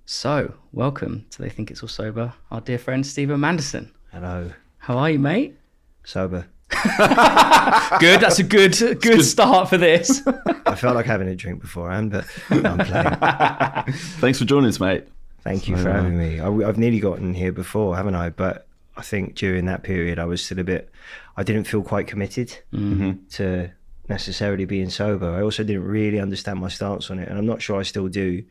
So, welcome to They Think It's All Sober, our dear friend Stephen Manderson. Hello. How are you, mate? Sober. Good, that's a good start for this. I felt like having a drink beforehand, but I'm playing. Thanks for joining us, mate. Thank you for having me. I've nearly gotten here before, haven't I? But I think during that period, I was still I didn't feel quite committed to necessarily being sober. I also didn't really understand my stance on it, and I'm not sure I still do.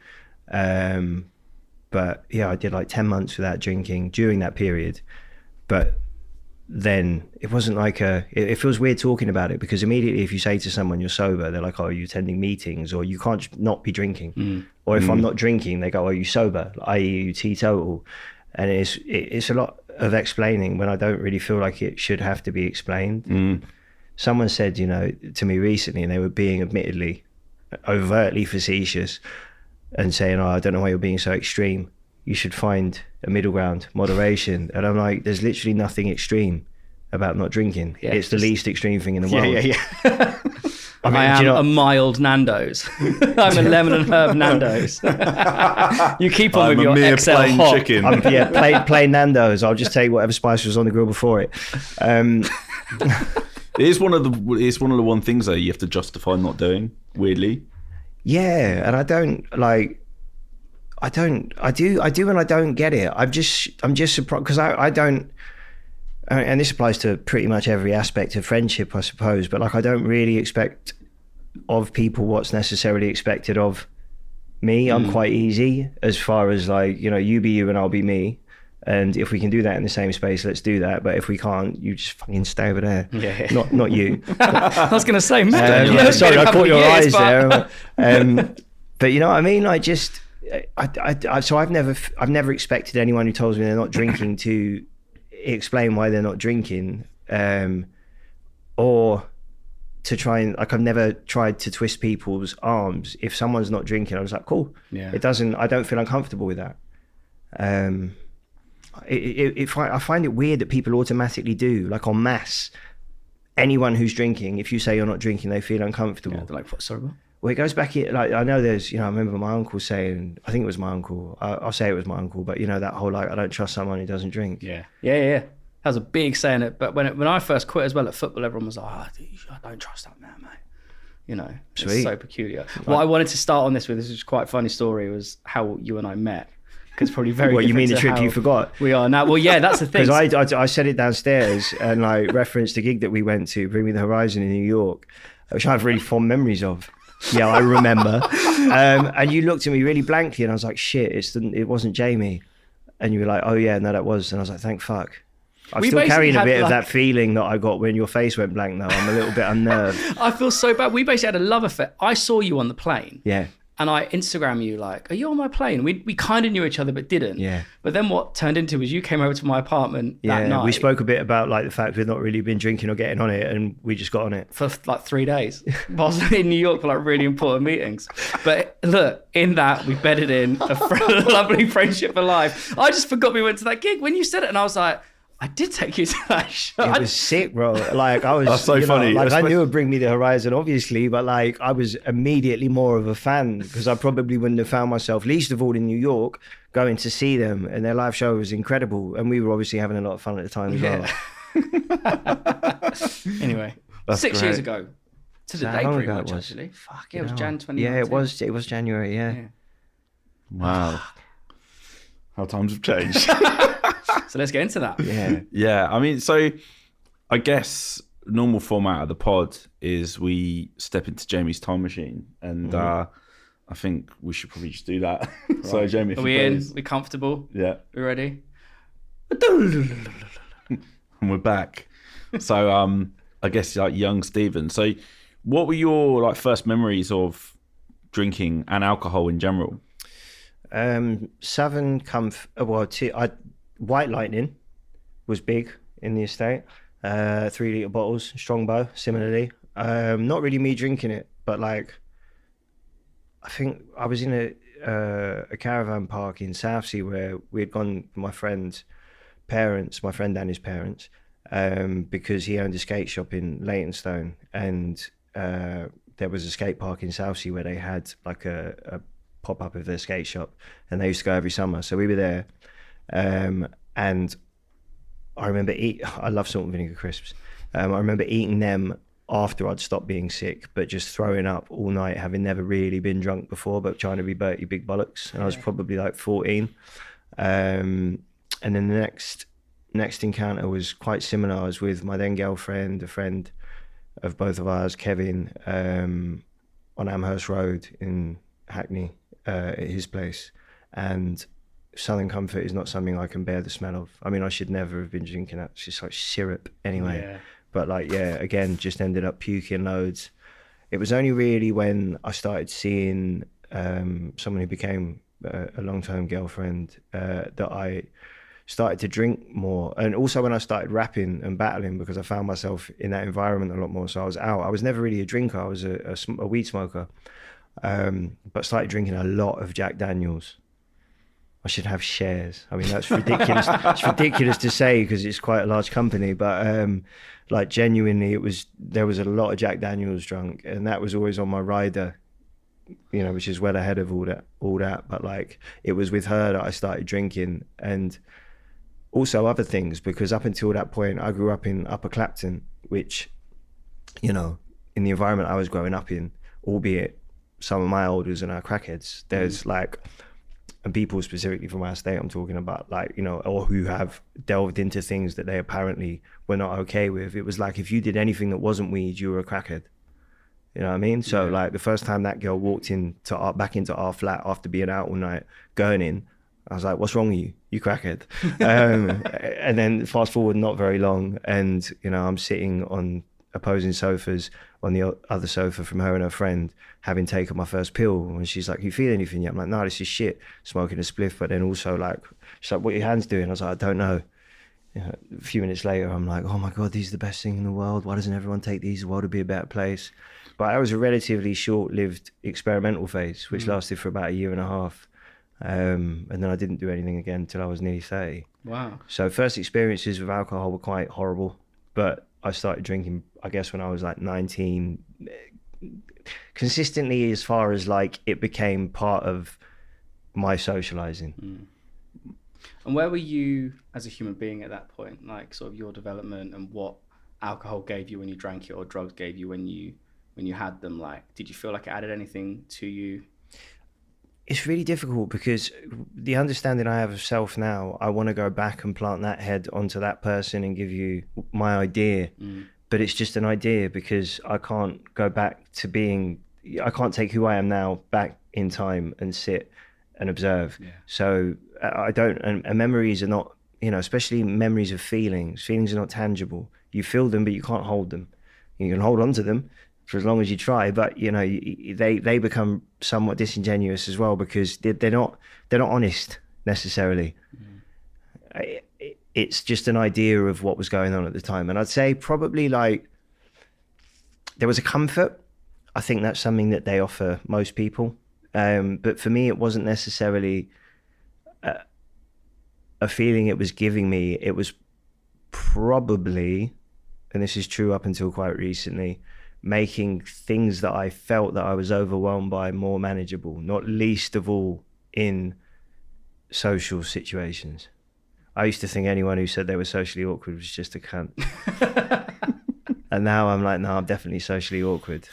But yeah, I did like 10 months without drinking during that period. But then it wasn't like it feels weird talking about it, because immediately if you say to someone you're sober, they're like, oh, are you attending meetings, or you can't not be drinking. Or if I'm not drinking, they go, oh, are you sober, i.e. you teetotal. And it's a lot of explaining when I don't really feel like it should have to be explained. Someone said, to me recently, and they were being admittedly overtly facetious and saying, oh, I don't know why you're being so extreme. You should find a middle ground, moderation. And I'm like, there's literally nothing extreme about not drinking. Yeah, it's the least extreme thing in the world. Yeah. I am a mild Nando's. I'm a lemon and herb Nando's. You keep on with your XL plain hot. chicken. Plain Nando's. I'll just take whatever spice was on the grill before it. It's one of the things though you have to justify not doing, weirdly. Yeah, and I do and I don't get it. I'm just surprised, because I don't, and this applies to pretty much every aspect of friendship, I suppose, but like I don't really expect of people what's necessarily expected of me. I'm quite easy as far as like, you be you and I'll be me. And if we can do that in the same space, let's do that. But if we can't, you just fucking stay over there. Yeah. Not you. I was going to say, sorry, I caught your eyes there. But you know what I mean? Like just, so I've never expected anyone who tells me they're not drinking to explain why they're not drinking, or to try and, like, I've never tried to twist people's arms. If someone's not drinking, I was like, cool. Yeah. I don't feel uncomfortable with that. I find it weird that people automatically do, like en masse, anyone who's drinking, if you say you're not drinking, they feel uncomfortable. Yeah, they're like, what, sorry? Well, it goes back, like, I know there's, I remember my uncle saying, I think it was my uncle, I'll say it was my uncle, but that whole, like, I don't trust someone who doesn't drink. Yeah. That was a big saying. But when I first quit as well at football, everyone was like, I don't trust that man, mate. Sweet. It's so peculiar. What I wanted to start on this with, this is quite a funny story, was how you and I met. Because probably very. What, you mean the trip you forgot? We are now. Well, yeah, that's the thing. Because I said it downstairs and like referenced the gig that we went to, Bring Me the Horizon in New York, which I have really fond memories of. Yeah, I remember. And you looked at me really blankly, and I was like, "Shit, it wasn't Jamie." And you were like, "Oh yeah, no, that was." And I was like, "Thank fuck." I'm still carrying a bit of that feeling that I got when your face went blank. Though I'm a little bit unnerved. I feel so bad. We basically had a love affair. I saw you on the plane. Yeah. And I Instagram you like, are you on my plane? We kind of knew each other, but didn't. Yeah. But then what turned into was you came over to my apartment that night. We spoke a bit about like the fact we've not really been drinking or getting on it, and we just got on it. For like 3 days. Whilst in New York for like really important meetings. But look, in that we bedded in a lovely friendship for life. I just forgot we went to that gig when you said it, and I was like, I did take you to that show. It was sick, bro. Like I was, that's so funny. Like I knew it'd Bring Me the Horizon, obviously, but like I was immediately more of a fan, because I probably wouldn't have found myself, least of all in New York, going to see them. And their live show was incredible, and we were obviously having a lot of fun at the time as well. Anyway, that's 6 years ago. To the day, pretty much, actually. Fuck, it was Jan 2019. Yeah, it was January. Yeah. Wow. How times have changed. So let's get into that. Yeah. I mean, so I guess normal format of the pod is we step into Jamie's time machine, and I think we should probably just do that. Right. So Jamie, are we in? We comfortable? Yeah. We ready? And we're back. So I guess like young Stephen. So what were your like first memories of drinking and alcohol in general? White Lightning was big in the estate. 3-litre bottles, Strongbow, similarly. Not really me drinking it, but like, I think I was in a caravan park in Southsea where we had gone with my friend Danny's parents, because he owned a skate shop in Leytonstone, and there was a skate park in Southsea where they had like a pop up of their skate shop, and they used to go every summer. So we were there, and I remember I love salt and vinegar crisps. I remember eating them after I'd stopped being sick, but just throwing up all night, having never really been drunk before, but trying to be Bertie Big Bollocks. And I was probably like 14. And then the next encounter was quite similar. I was with my then girlfriend, a friend of both of ours, Kevin, on Amherst Road in Hackney, at his place. And Southern Comfort is not something I can bear the smell of. I mean, I should never have been drinking that. It's just like syrup anyway. Yeah. But like, yeah, again, just ended up puking loads. It was only really when I started seeing someone who became a long-term girlfriend that I started to drink more. And also when I started rapping and battling, because I found myself in that environment a lot more. So I was out. I was never really a drinker. I was a weed smoker. But started drinking a lot of Jack Daniels. I should have shares. I mean, that's ridiculous. It's ridiculous to say because it's quite a large company, but like genuinely, there was a lot of Jack Daniels drunk, and that was always on my rider, you know, which is well ahead of all that. But like, it was with her that I started drinking, and also other things, because up until that point, I grew up in Upper Clapton, which, you know, in the environment I was growing up in, albeit some of my elders and our crackheads, there's like. And people specifically from our state I'm talking about, like, you know, or who have delved into things that they apparently were not okay with. It was like, if you did anything that wasn't weed, you were a crackhead. You know what I mean? So like the first time that girl walked back into our flat after being out all night, gurning, I was like, what's wrong with you? You crackhead. And then fast forward not very long, and, you know, I'm sitting on opposing sofas, on the other sofa from her and her friend, having taken my first pill, and she's like, you feel anything yet? I'm like, no, this is shit, smoking a spliff. But then also like, she's like, what are your hands doing? I was like, I don't know. You know, a few minutes later, I'm like, oh my God, these are the best thing in the world. Why doesn't everyone take these? The world would be a better place. But that was a relatively short-lived experimental phase, which lasted for about 1.5 years. And then I didn't do anything again until I was nearly 30. Wow. So first experiences with alcohol were quite horrible, but I started drinking, I guess, when I was like 19, consistently, as far as like it became part of my socializing. And where were you as a human being at that point? Like sort of your development and what alcohol gave you when you drank it, or drugs gave you when you had them? Like, did you feel like it added anything to you? It's really difficult because the understanding I have of self now, I want to go back and plant that head onto that person and give you my idea. But it's just an idea, because I can't go back to I can't take who I am now back in time and sit and observe. Yeah. So I don't, and memories are not, you know, especially memories of feelings are not tangible. You feel them, but you can't hold them. You can hold on to them for as long as you try, but you know, they become somewhat disingenuous as well, because they're not honest necessarily. It's just an idea of what was going on at the time. And I'd say probably like there was a comfort. I think that's something that they offer most people. But for me, it wasn't necessarily a feeling it was giving me. It was probably, and this is true up until quite recently, making things that I felt that I was overwhelmed by more manageable, not least of all in social situations. I used to think anyone who said they were socially awkward was just a cunt. And now I'm like, no, I'm definitely socially awkward.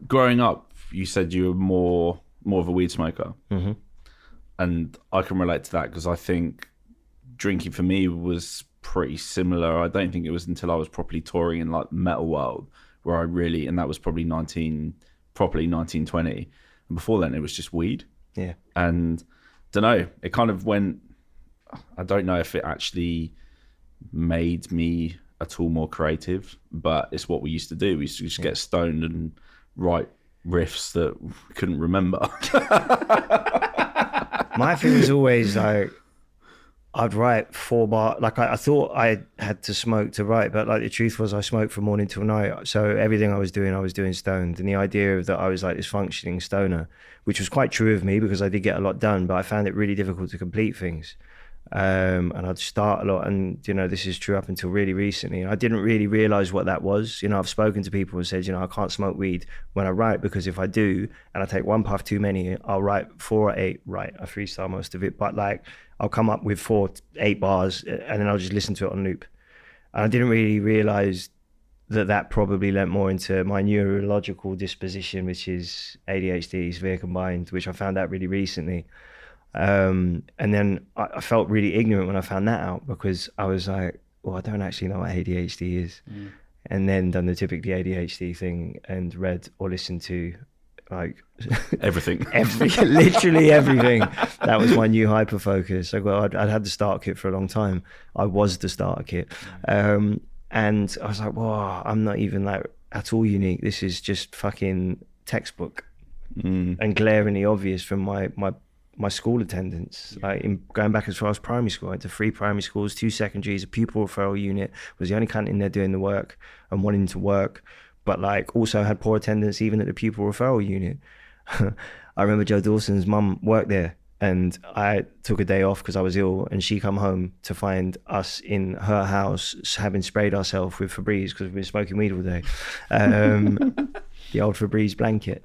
Growing up, you said you were more of a weed smoker. Mm-hmm. And I can relate to that, because I think drinking for me was pretty similar. I don't think it was until I was properly touring in like the metal world where I really, and that was probably 1920. And before then it was just weed. Yeah. And don't know, it kind of went, I don't know if it actually made me at all more creative, but it's what we used to do. We used to just get stoned and write riffs that we couldn't remember. My thing was always like, I'd write 4 bar, like I thought I had to smoke to write, but like the truth was I smoked from morning till night. So everything I was doing stoned. And the idea of that I was like this functioning stoner, which was quite true of me because I did get a lot done, but I found it really difficult to complete things. And I'd start a lot, and this is true up until really recently. I didn't really realize what that was. I've spoken to people who said, I can't smoke weed when I write, because if I do and I take one puff too many, I'll write 4 or 8. Right, I freestyle most of it, but like I'll come up with 4, 8 bars, and then I'll just listen to it on loop. And I didn't really realize that probably lent more into my neurological disposition, which is ADHD severe combined, which I found out really recently. And then I felt really ignorant when I found that out, because I was like, well, I don't actually know what ADHD is. And then done the typically ADHD thing and read or listened to like everything, literally everything. That was my new hyper focus. I'd had the starter kit for a long time. I was the starter kit. And I was like, whoa, I'm not even like at all unique. This is just fucking textbook and glaringly obvious from my school attendance. Like going back as far as primary school, I went to 3 primary schools, 2 secondaries, a pupil referral unit, was the only cunt in there doing the work and wanting to work, but like also had poor attendance even at the pupil referral unit. I remember Joe Dawson's mum worked there, and I took a day off because I was ill, and she come home to find us in her house having sprayed ourselves with Febreze because we've been smoking weed all day. The old Febreze blanket.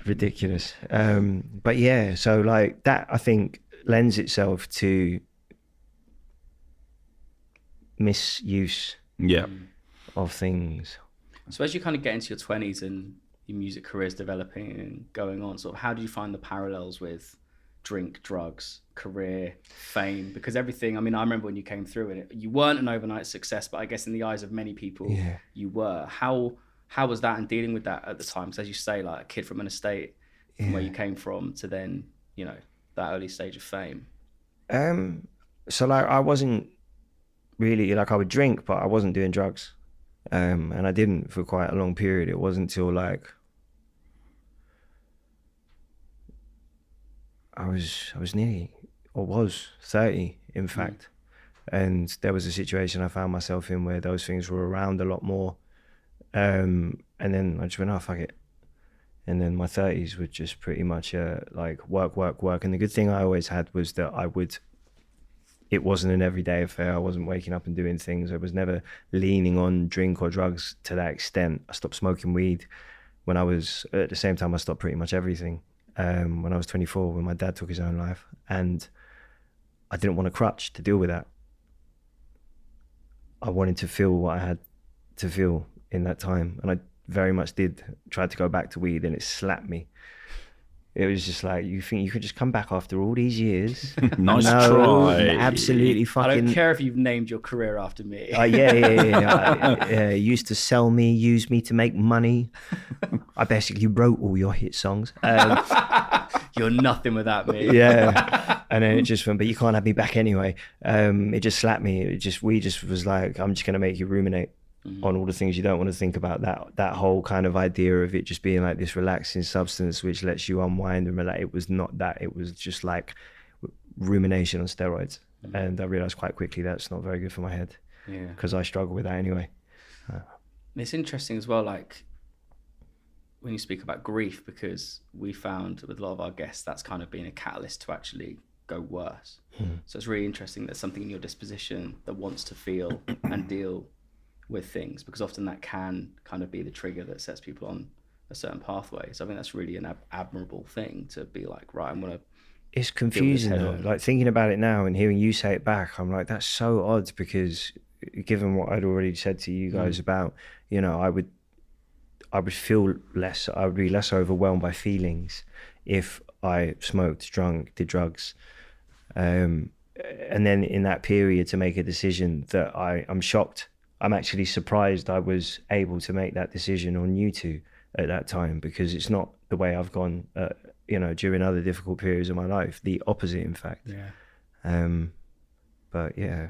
Ridiculous. But yeah, so like that I think lends itself to misuse of things. So as you kind of get into your 20s and your music career is developing and going on, sort of how do you find the parallels with drink, drugs, career, fame? Because everything, I mean, I remember when you came through and you weren't an overnight success, but I guess in the eyes of many people, you were. How was that, and dealing with that at the time? Because as you say, like a kid from an estate from where you came from to then, that early stage of fame. So like I wasn't really, like I would drink, but I wasn't doing drugs. And I didn't for quite a long period. It wasn't until like I was 30 in fact. And there was a situation I found myself in where those things were around a lot more. And then I just went, oh, fuck it. And then my 30s were just pretty much like work. And the good thing I always had was that it wasn't an everyday affair. I wasn't waking up and doing things. I was never leaning on drink or drugs to that extent. I stopped smoking weed when I was, at the same time I stopped pretty much everything. When I was 24, when my dad took his own life. And I didn't want a crutch to deal with that. I wanted to feel what I had to feel in that time, and I very much did try to go back to weed, and it slapped me. It was just like, you think you could just come back after all these years? Nice try. Absolutely fucking. I don't care if you've named your career after me. Yeah. Used to sell me, use me to make money. I basically wrote all your hit songs. You're nothing without me. Yeah. And then it just went, but you can't have me back anyway. It just slapped me. We just was like, I'm just going to make you ruminate on all the things you don't want to think about. That whole kind of idea of it just being like this relaxing substance which lets you unwind and relax. It was not that. It was just like rumination on steroids. And I realized quite quickly that's not very good for my head, because I struggle with that anyway. It's interesting as well, like when you speak about grief, because we found with a lot of our guests that's kind of been a catalyst to actually go worse. So it's really interesting that something in your disposition that wants to feel and deal with things, because often that can kind of be the trigger that sets people on a certain pathway. So I think that's really an admirable thing to be like, right, I'm gonna. It's confusing though. Like thinking about it now and hearing you say it back, I'm like, that's so odd, because given what I'd already said to you guys about, I would feel less. I would be less overwhelmed by feelings if I smoked, drunk, did drugs. And then in that period to make a decision that I'm shocked. I'm actually surprised I was able to make that decision on you two at that time, because it's not the way I've gone, during other difficult periods of my life. The opposite, in fact. Yeah. But yeah,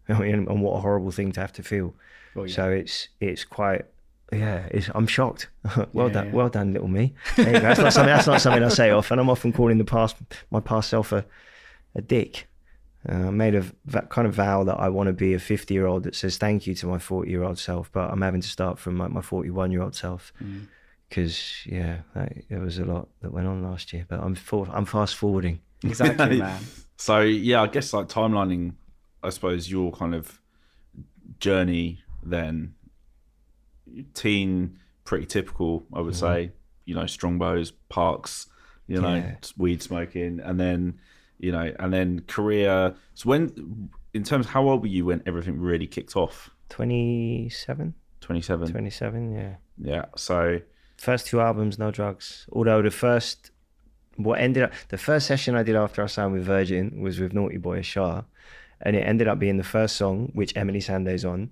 and what a horrible thing to have to feel. Well, yeah. So it's quite, I'm shocked. Well done, little me. There you go. That's not something I say often. I'm often calling my past self a dick. I made that kind of vow that I want to be a 50-year-old that says thank you to my 40-year-old self, but I'm having to start from like my 41-year-old self, because there was a lot that went on last year. But I'm fast forwarding. Exactly, man. So yeah, I guess like timelining, I suppose your kind of journey then, teen, pretty typical, I would say. You know, Strongbows, Parks, you know, Yeah. weed smoking, and then, you know, and then career. So when, in terms of how old were you when everything really kicked off? 27? 27. 27, yeah. Yeah. So First 2 albums, no drugs. Although the first session I did after I signed with Virgin was with Naughty Boy Shah, and it ended up being the first song, which Emily Sandé's on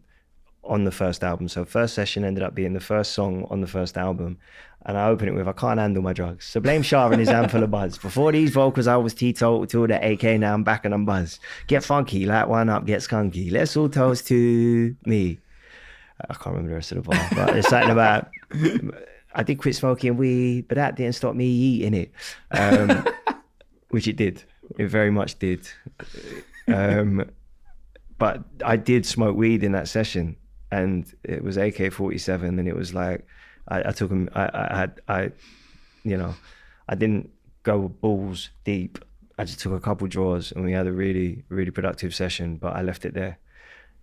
the first album. So first session ended up being the first song on the first album, and I open it with "I can't handle my drugs." So blame Shah and his handful of buzz. Before these vocals, I was teetotal to the AK. Now I'm back and I'm buzz. Get funky, light one up, get skunky. Let's all toast to me. I can't remember the rest of the bar, but there's something about. I did quit smoking weed, but that didn't stop me eating it, which it did. It very much did. But I did smoke weed in that session, and it was AK-47, and it was like I took him. I didn't go balls deep. I just took a couple draws, and we had a really, really productive session. But I left it there.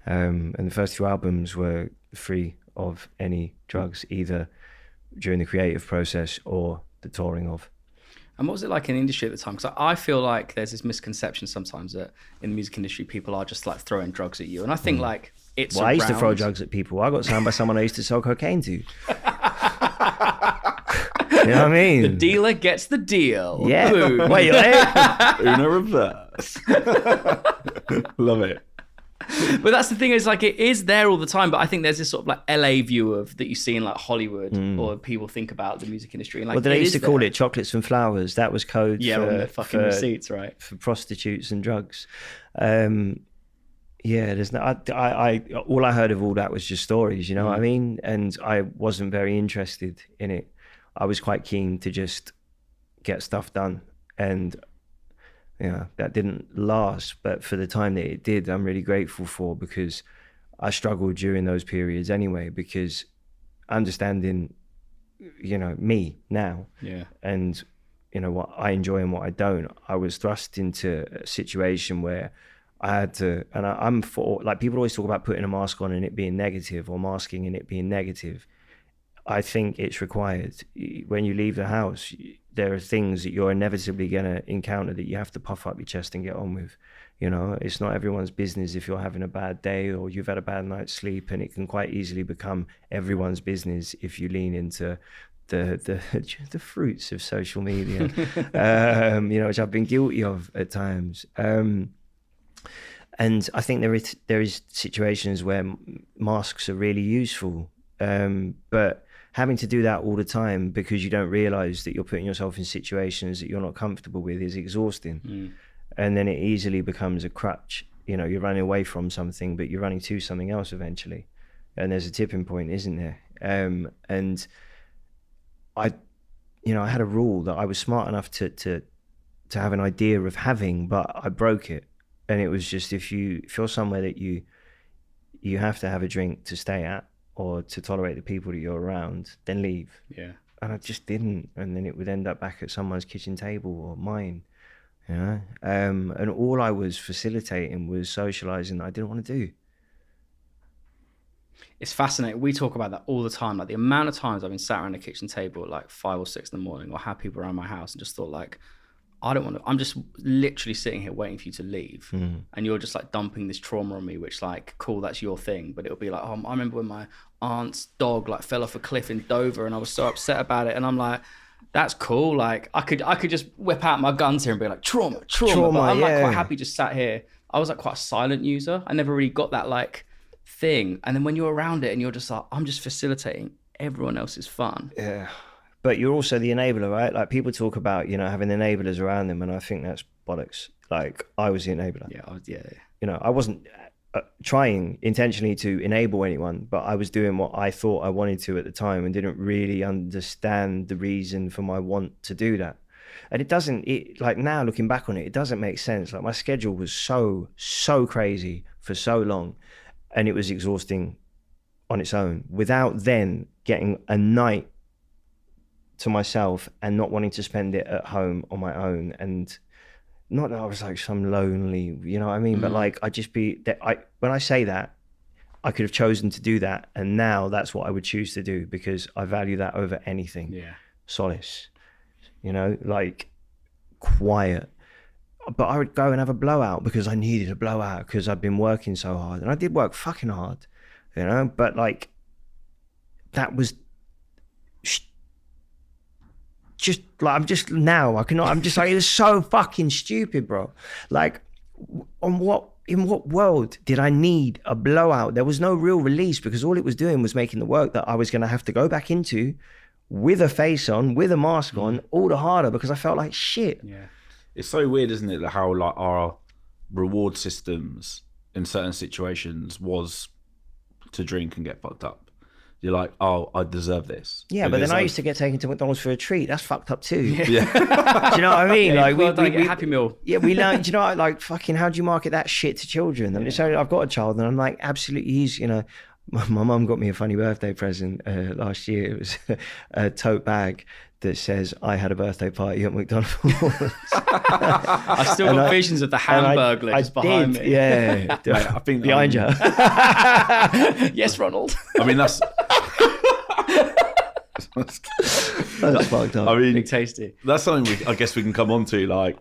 And the first 2 albums were free of any drugs, either during the creative process or the touring of. And what was it like in the industry at the time? Because I feel like there's this misconception sometimes that in the music industry, people are just like throwing drugs at you. And I think like it's Well, I used to throw drugs at people. I got signed by someone I used to sell cocaine to. You know what I mean? The dealer gets the deal. Yeah. Boom. Wait, Uno reverse. Love it. But that's the thing, is like it is there all the time, but I think there's this sort of like LA view of that you see in like Hollywood or people think about the music industry. And like, well, they used to call there. it chocolates and flowers. That was code on the fucking receipts, right? for prostitutes and drugs. There's no. I all I heard of all that was just stories. You know what I mean? And I wasn't very interested in it. I was quite keen to just get stuff done, and that didn't last. But for the time that it did, I'm really grateful for, because I struggled during those periods anyway, because understanding, me now, and what I enjoy and what I don't, I was thrust into a situation where I had to, and I'm for, like, people always talk about putting a mask on and it being negative, or masking and it being negative. I think it's required. When you leave the house, there are things that you're inevitably going to encounter that you have to puff up your chest and get on with. It's not everyone's business if you're having a bad day or you've had a bad night's sleep, and it can quite easily become everyone's business if you lean into the fruits of social media, which I've been guilty of at times. And I think there is situations where masks are really useful, but having to do that all the time because you don't realize that you're putting yourself in situations that you're not comfortable with is exhausting. And then it easily becomes a crutch. You're running away from something, but you're running to something else eventually. And there's a tipping point, isn't there? And I had a rule that I was smart enough to have an idea of having, but I broke it. And it was just, if you're somewhere that you have to have a drink to stay at, or to tolerate the people that you're around, then leave. Yeah. And I just didn't. And then it would end up back at someone's kitchen table or mine, and all I was facilitating was socializing that I didn't want to do. It's fascinating. We talk about that all the time. Like the amount of times I've been sat around a kitchen table at like 5 or 6 in the morning, or had people around my house and just thought like, I don't want to, I'm just literally sitting here waiting for you to leave. And you're just like dumping this trauma on me, which like, cool, that's your thing. But it'll be like, I remember when my aunt's dog like fell off a cliff in Dover and I was so upset about it. And I'm like, that's cool. Like I could just whip out my guns here and be like, trauma. But I'm like quite happy just sat here. I was like quite a silent user. I never really got that like thing. And then when you're around it and you're just like, I'm just facilitating everyone else's fun. Yeah. But you're also the enabler, right? Like people talk about, having enablers around them, and I think that's bollocks. Like I was the enabler. Yeah. I wasn't trying intentionally to enable anyone, but I was doing what I thought I wanted to at the time and didn't really understand the reason for my want to do that. And like now looking back on it, it doesn't make sense. Like my schedule was so crazy for so long, and it was exhausting on its own without then getting a night to myself and not wanting to spend it at home on my own, and not that I was like some lonely, you know what I mean? But like, when I say that, I could have chosen to do that. And now that's what I would choose to do because I value that over anything. Yeah. Solace, you know, like quiet. But I would go and have a blowout because I needed a blowout because I'd been working so hard. And I did work fucking hard, you know, but like that was just like, I'm just like, it was so fucking stupid, bro. Like in what world did I need a blowout? There was no real release because all it was doing was making the work that I was going to have to go back into with a face on, with a mask on, all the harder because I felt like shit. Yeah. It's so weird, isn't it, how like our reward systems in certain situations was to drink and get fucked up. You're like, oh, I deserve this. Yeah, but then I used to get taken to McDonald's for a treat. That's fucked up too. Yeah. Do you know what I mean? Yeah, like we get a Happy Meal. Yeah, we learned. Do you know, like fucking, how do you market that shit to children? I mean, so I've got a child, and I'm like, absolutely, he's, you know, my mum got me a funny birthday present last year. It was a tote bag that says, I had a birthday party at McDonald's. I still got visions of the Hamburglar just behind me. Yeah. Mate, I think behind you. Yes, Ronald. I mean, that's That's fucked up. I mean, Big tasty. that's something I guess we can come on to. Like,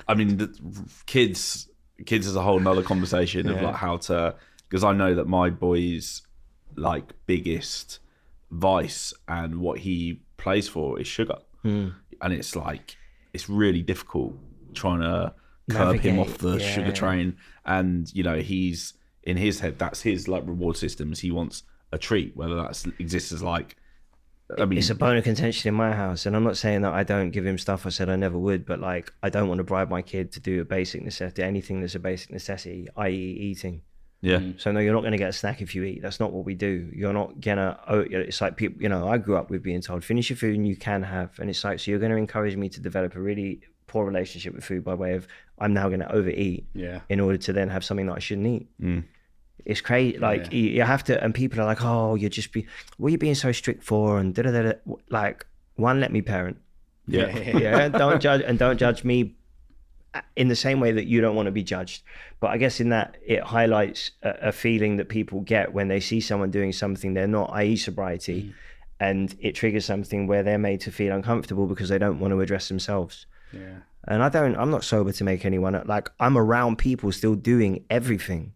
I mean, kids is a whole nother conversation of like how to, because I know that my boy's like biggest vice and what he plays for is sugar. And it's like, it's really difficult trying to curb him off the sugar train. And, you know, he's in his head, that's his like reward systems. He wants a treat, whether that exists as like, I mean, it's a bone of contention in my house, and I'm not saying that I don't give him stuff. I said I never would, but like, I don't want to bribe my kid to do a basic necessity, anything that's a basic necessity, i.e. eating. yeah. So no, you're not going to get a snack if you eat. That's not what we do. You're not gonna, it's like people, you know, I grew up with being told, finish your food and you can have, and it's like, so you're going to encourage me to develop a really poor relationship with food by way of, I'm now going to overeat in order to then have something that I shouldn't eat. It's crazy. Like you have to, and people are like, oh, what are you being so strict for? And da-da-da-da. Like, one, let me parent. Yeah. Don't judge, and don't judge me in the same way that you don't want to be judged. But I guess in that, it highlights a feeling that people get when they see someone doing something they're not, i.e. sobriety, and it triggers something where they're made to feel uncomfortable because they don't want to address themselves. Yeah. And I'm not sober to make anyone, like, I'm around people still doing everything.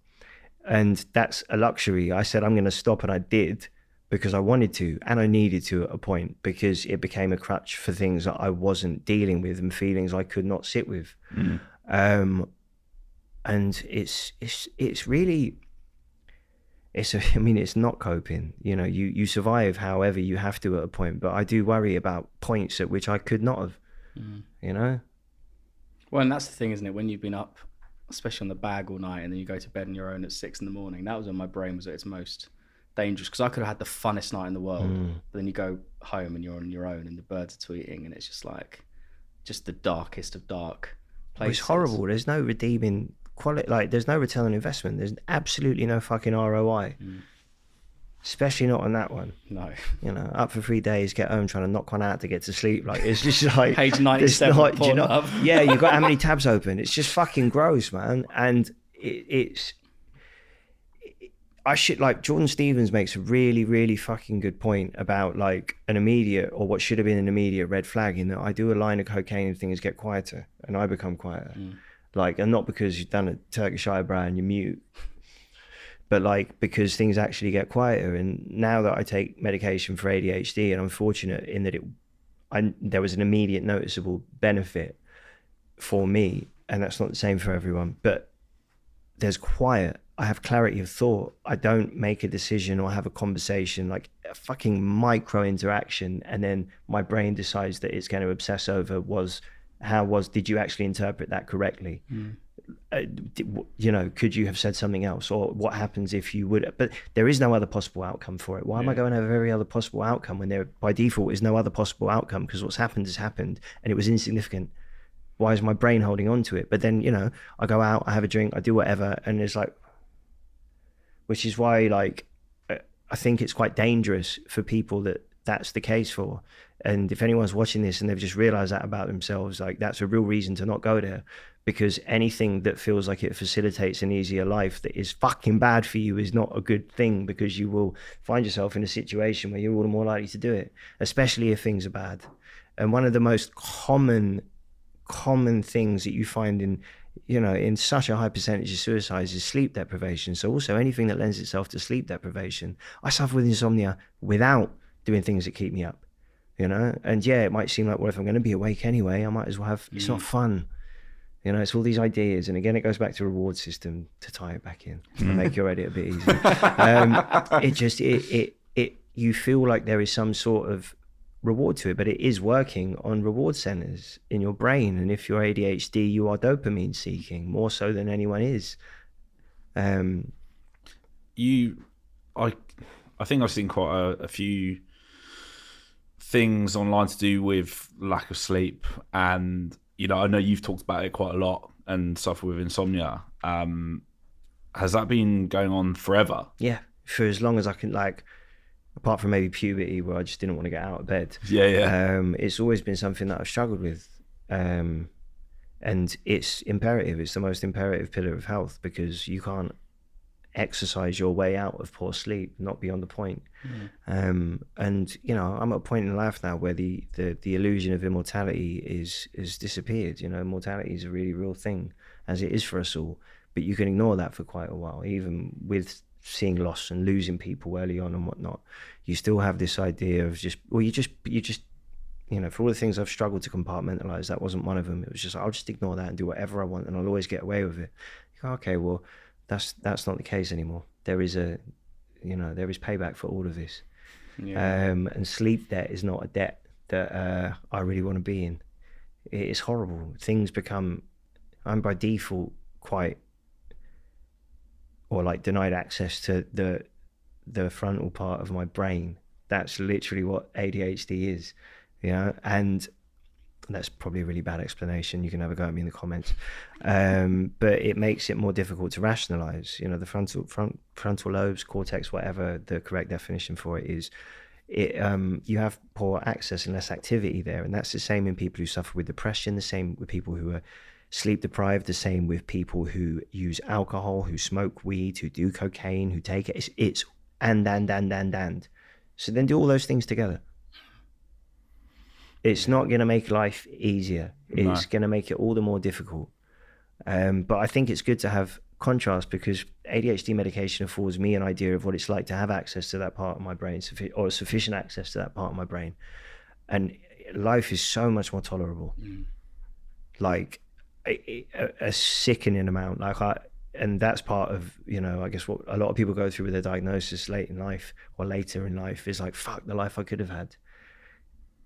And that's a luxury. I said I'm going to stop, and I did because I wanted to, and I needed to at a point, because it became a crutch for things that I wasn't dealing with and feelings I could not sit with. And it's really, I mean, it's not coping. You know, you survive however you have to at a point, but I do worry about points at which I could not have, you know? Well, and that's the thing, isn't it? When you've been up, especially on the bag all night, and then you go to bed on your own at 6 a.m, that was when my brain was at its most dangerous, because I could have had the funnest night in the world, but then you go home and you're on your own and the birds are tweeting, and it's just like, just the darkest of dark places. It's horrible. There's no redeeming quality, like there's no return on investment. There's absolutely no fucking ROI. Especially not on that one. No. You know, up for 3 days, get home, trying to knock one out to get to sleep. Like, it's just like page 97. Do you know, yeah, you've got how many tabs open? It's just fucking gross, man. And I should, like, Jordan Stevens makes a really, really fucking good point about like an immediate, or what should have been an immediate red flag, in that I do a line of cocaine and things get quieter, and I become quieter. Like, and not because you've done a Turkish eyebrow and you're mute, but like, because things actually get quieter. And now that I take medication for ADHD, and I'm fortunate in that there was an immediate noticeable benefit for me, and that's not the same for everyone, but there's quiet. I have clarity of thought. I don't make a decision or have a conversation, like a fucking micro interaction, and then my brain decides that it's going to obsess over did you actually interpret that correctly? You know, could you have said something else, or what happens if you would? But there is no other possible outcome for it. Why am I going to have every other possible outcome when there by default is no other possible outcome? Because what's happened has happened, and it was insignificant. Why is my brain holding on to it? But then, you know, I go out, I have a drink, I do whatever, and it's like, which is why, like, I think it's quite dangerous for people that that's the case for. And if anyone's watching this and they've just realized that about themselves, like that's a real reason to not go there, because anything that feels like it facilitates an easier life that is fucking bad for you is not a good thing, because you will find yourself in a situation where you're all the more likely to do it, especially if things are bad. And one of the most common things that you find in such a high percentage of suicides is sleep deprivation. So also anything that lends itself to sleep deprivation. I suffer with insomnia without doing things that keep me up, and yeah, it might seem like, well, if I'm going to be awake anyway, I might as well have, it's not fun, it's all these ideas. And again, it goes back to reward system to tie it back in and make your edit a bit easier. You feel like there is some sort of reward to it, but it is working on reward centers in your brain. And if you're ADHD, you are dopamine seeking more so than anyone is. I think I've seen quite a few things online to do with lack of sleep, and I know you've talked about it quite a lot and suffer with insomnia. Has that been going on forever? Yeah, for as long as I can, apart from maybe puberty, where I just didn't want to get out of bed. It's always been something that I've struggled with, and it's imperative. It's the most imperative pillar of health, because you can't exercise your way out of poor sleep, not beyond the point. And I'm at a point in life now where the illusion of immortality is disappeared. Mortality is a really real thing, as it is for us all, but you can ignore that for quite a while. Even with seeing loss and losing people early on and whatnot, you still have this idea of for all the things I've struggled to compartmentalize, that wasn't one of them. It was just, I'll just ignore that and do whatever I want, and I'll always get away with it. Okay, well, that's not the case anymore. There is payback for all of this. And sleep debt is not a debt that I really want to be in. It is horrible. I'm by default denied access to the frontal part of my brain. That's literally what ADHD is, and that's probably a really bad explanation. You can have a go at me in the comments. But it makes it more difficult to rationalize. The frontal lobes, cortex, whatever the correct definition for it is, you have poor access and less activity there. And that's the same in people who suffer with depression, the same with people who are sleep deprived, the same with people who use alcohol, who smoke weed, who do cocaine, who take it. It's and. So then do all those things together. It's not going to make life easier. It's going to make it all the more difficult. But I think it's good to have contrast, because ADHD medication affords me an idea of what it's like to have access to that part of my brain, or sufficient access to that part of my brain. And life is so much more tolerable. Like a sickening amount. And that's part of, I guess what a lot of people go through with their diagnosis late in life or later in life is like, fuck the life I could have had.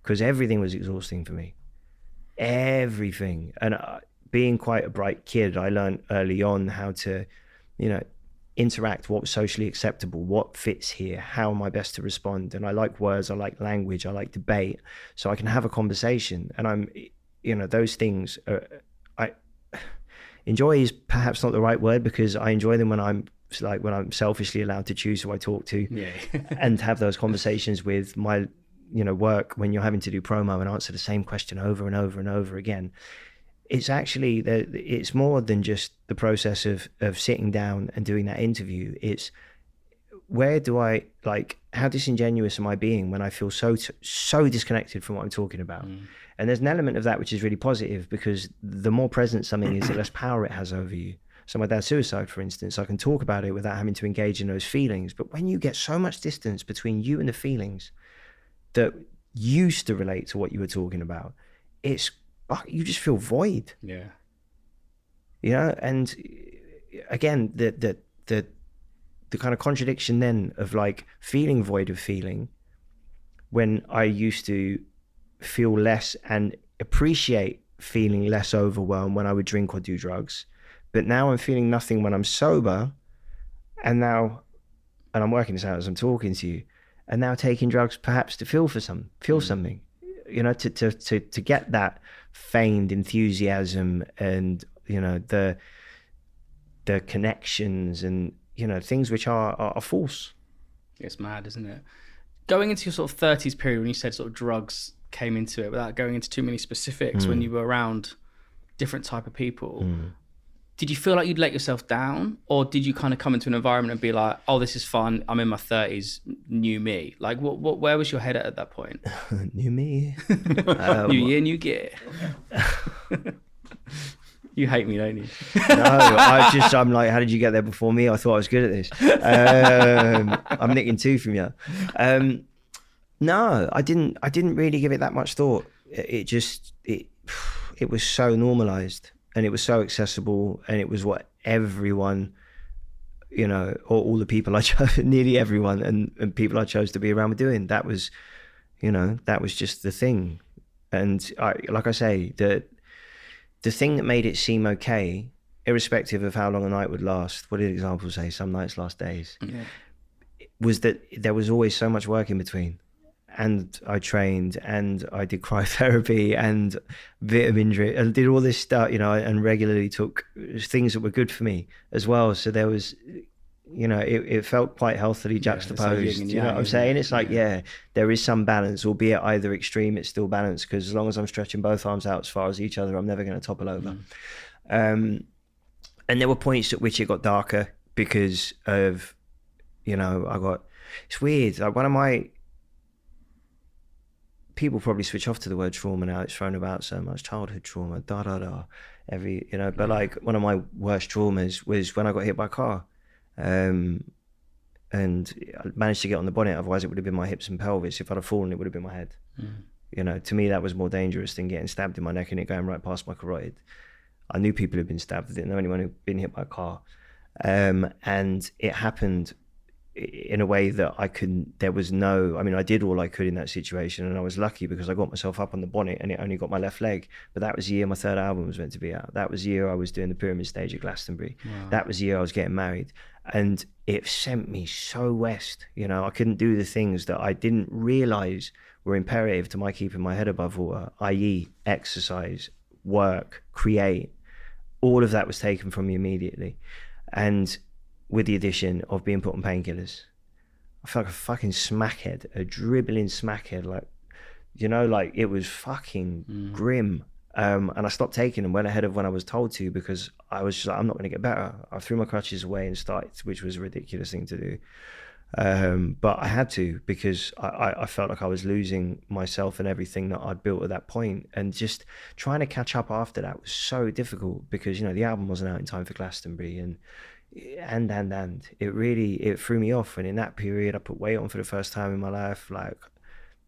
Because everything was exhausting for me. Everything. And being quite a bright kid, I learned early on how to, interact, what was socially acceptable, what fits here, how am I best to respond. And I like words, I like language, I like debate, so I can have a conversation. And those things enjoy is perhaps not the right word, because I enjoy them when I'm selfishly allowed to choose who I talk to, and have those conversations with my work, when you're having to do promo and answer the same question over and over and over again. It's actually it's more than just the process of sitting down and doing that interview. It's where do I, how disingenuous am I being when I feel so disconnected from what I'm talking about? And there's an element of that which is really positive, because the more present something is, the less power it has over you. So my dad's suicide, for instance, I can talk about it without having to engage in those feelings. But when you get so much distance between you and the feelings that used to relate to what you were talking about, you just feel void. And again, the kind of contradiction then of feeling void of feeling, when I used to feel less and appreciate feeling less overwhelmed when I would drink or do drugs, but now I'm feeling nothing when I'm sober, and I'm working this out as I'm talking to you, and now taking drugs perhaps to feel something, to get that feigned enthusiasm and the connections and things which are false. It's mad, isn't it? going into your sort of 30s period, when you said sort of drugs came into it, without going into too many specifics, when you were around different type of people, did you feel like you'd let yourself down, or did you kind of come into an environment and be like, oh, this is fun, I'm in my 30s, new me? Like where was your head at that point? New me. New year, new gear. You hate me, don't you? No, I'm like, how did you get there before me? I thought I was good at this. I'm nicking two from you. No, I didn't really give it that much thought. It was so normalized, and it was so accessible, and it was what everyone, you know, or all the people I chose, nearly everyone, and people I chose to be around were doing. That was, you know, that was just the thing. And like I say, the thing that made it seem okay, irrespective of how long a night would last, what did examples say? Some nights last days. Yeah. Was that there was always so much work in between. And I trained, and I did cryotherapy and vitamin drink, and did all this stuff, you know, and regularly took things that were good for me as well. So there was, you know, it felt quite healthily juxtaposed. You know what I'm saying? It's like, there is some balance, albeit either extreme, it's still balanced, because as long as I'm stretching both arms out as far as each other, I'm never going to topple over. And there were points at which it got darker because of, you know, it's weird. Like one of my, people probably switch off to the word trauma now. It's thrown about so much, childhood trauma, every, you know, but like one of my worst traumas was when I got hit by a car. And I managed to get on the bonnet, otherwise it would have been my hips and pelvis. If I'd have fallen, it would have been my head. You know, to me that was more dangerous than getting stabbed in my neck and it going right past my carotid. I knew people who'd been stabbed, I didn't know anyone who'd been hit by a car. And it happened in a way that I did all I could in that situation, and I was lucky because I got myself up on the bonnet and it only got my left leg. But that was the year my third album was meant to be out. That was the year I was doing the Pyramid stage at Glastonbury. Wow. That was the year I was getting married, and it sent me so west. You know, I couldn't do the things that I didn't realize were imperative to my keeping my head above water, i.e. exercise, work, create. All of that was taken from me immediately, and with the addition of being put on painkillers, I felt like a fucking smackhead, a dribbling smackhead. Like, you know, like it was fucking grim. And I stopped taking them well ahead of when I was told to, because I was just like, I'm not going to get better. I threw my crutches away and started, which was a ridiculous thing to do. But I had to, because I felt like I was losing myself and everything that I'd built at that point. And just trying to catch up after that was so difficult, because, you know, the album wasn't out in time for Glastonbury, and it threw me off. And in that period I put weight on for the first time in my life, like,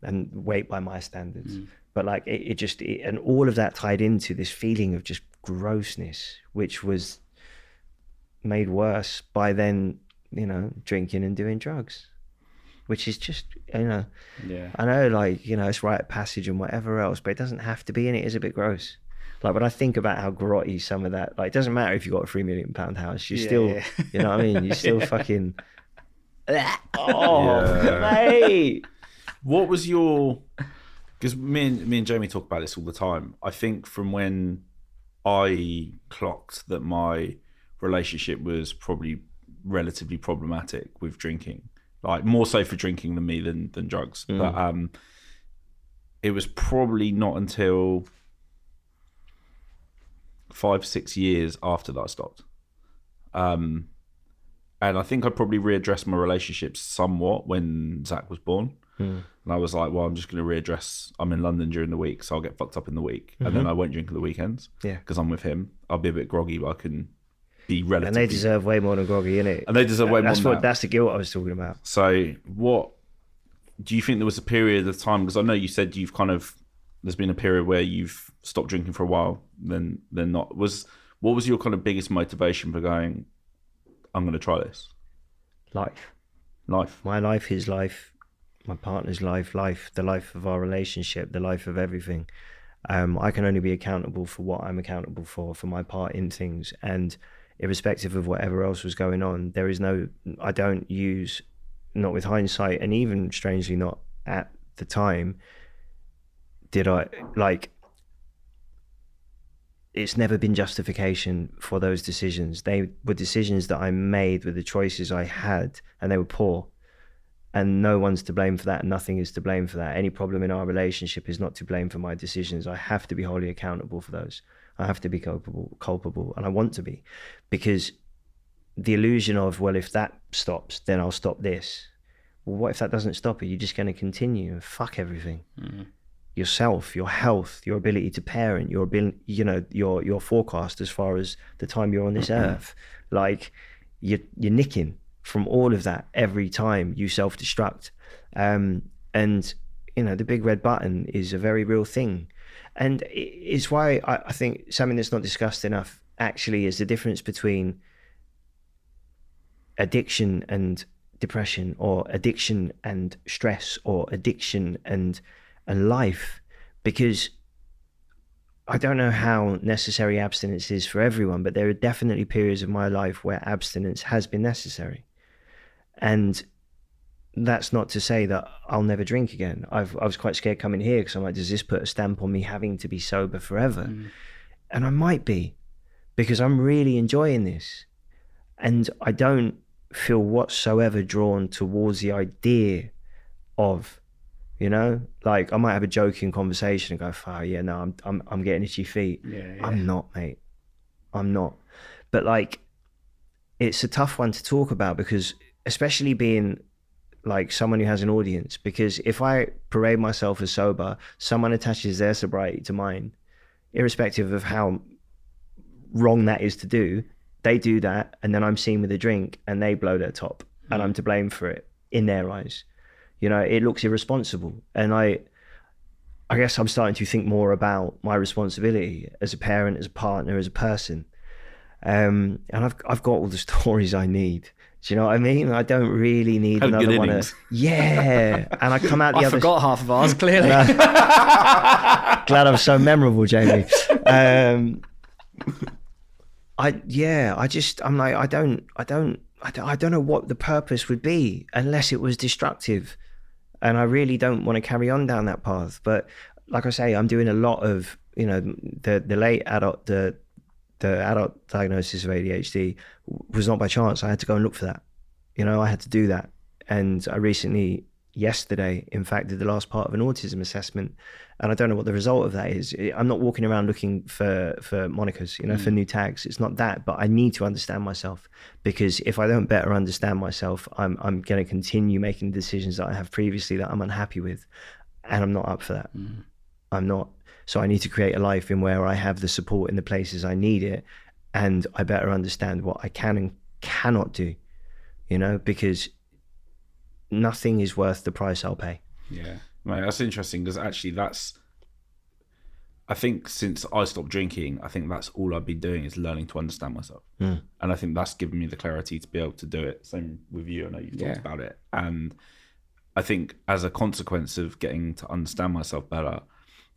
and weight by my standards, but like and all of that tied into this feeling of just grossness, which was made worse by then, you know, drinking and doing drugs, which is just, you know, I know, like, you know, it's rite of passage and whatever else, but it doesn't have to be, and it is a bit gross. Like when I think about how grotty some of that, like, it doesn't matter if you've got a £3 million house, you still, you know what I mean? You still fucking, mate. What was your, because me and Jamie talk about this all the time. I think from when I clocked that my relationship was probably relatively problematic with drinking, like more so for drinking than me than drugs. But it was probably not until 5-6 years after that I stopped. And I think I probably readdressed my relationships somewhat when Zach was born. And I was like, well, I'm just going to readdress. I'm in London during the week, so I'll get fucked up in the week. And then I won't drink at the weekends. Because I'm with him. I'll be a bit groggy, but I can be relatively... And they deserve way more than groggy, innit? And they deserve way more than that. That's the guilt I was talking about. So what... Do you think there was a period of time... Because I know you said you've kind of... There's been a period where you've stopped drinking for a while, then not. What was your kind of biggest motivation for going, I'm going to try this? Life. My life, his life, my partner's life, the life of our relationship, the life of everything. I can only be accountable for what I'm accountable for my part in things. And irrespective of whatever else was going on, I don't use, not with hindsight, and even strangely not at the time, did I, like, it's never been justification for those decisions. They were decisions that I made with the choices I had, and they were poor. and no one's to blame for that, and nothing is to blame for that. Any problem in our relationship is not to blame for my decisions. I have to be wholly accountable for those. I have to be culpable, and I want to be, because the illusion of, well, if that stops, then I'll stop this. Well, what if that doesn't stop it? You're just going to continue and fuck everything. Yourself, your health, your ability to parent, your ability, your forecast as far as the time you're on this earth. Like, you're nicking from all of that every time you self-destruct. And the big red button is a very real thing. And it's why I think something that's not discussed enough actually is the difference between addiction and depression, or addiction and stress, or addiction and life. Because I don't know how necessary abstinence is for everyone, but there are definitely periods of my life where abstinence has been necessary. And that's not to say that I'll never drink again. I was quite scared coming here, because I'm like, does this put a stamp on me having to be sober forever? And I might be, because I'm really enjoying this. And I don't feel whatsoever drawn towards the idea of, like, I might have a joking conversation and go, oh yeah, no, I'm getting itchy feet. Yeah. I'm not, mate. I'm not. But like, it's a tough one to talk about, because especially being like someone who has an audience, because if I parade myself as sober, someone attaches their sobriety to mine, irrespective of how wrong that is to do. They do that, and then I'm seen with a drink and they blow their top, and I'm to blame for it in their eyes. It looks irresponsible. And I guess I'm starting to think more about my responsibility as a parent, as a partner, as a person. And I've got all the stories I need. Do you know what I mean? I don't really need another one. Yeah. And I come out the other... I forgot half of ours, clearly. Glad I'm so memorable, Jamie. I don't know what the purpose would be unless it was destructive. And I really don't want to carry on down that path. But like I say, I'm doing a lot of, the late adult, the adult diagnosis of ADHD was not by chance. I had to go and look for that. I had to do that. And I recently, yesterday, in fact, did the last part of an autism assessment. And I don't know what the result of that is. I'm not walking around looking for monikers, for new tags. It's not that, but I need to understand myself, because if I don't better understand myself, I'm going to continue making decisions that I have previously that I'm unhappy with. And I'm not up for that. I'm not. So I need to create a life in where I have the support in the places I need it. And I better understand what I can and cannot do, because nothing is worth the price I'll pay. Yeah. Right, that's interesting, because actually I think since I stopped drinking, I think that's all I've been doing is learning to understand myself. And I think that's given me the clarity to be able to do it. Same with you, I know you've talked about it. And I think as a consequence of getting to understand myself better,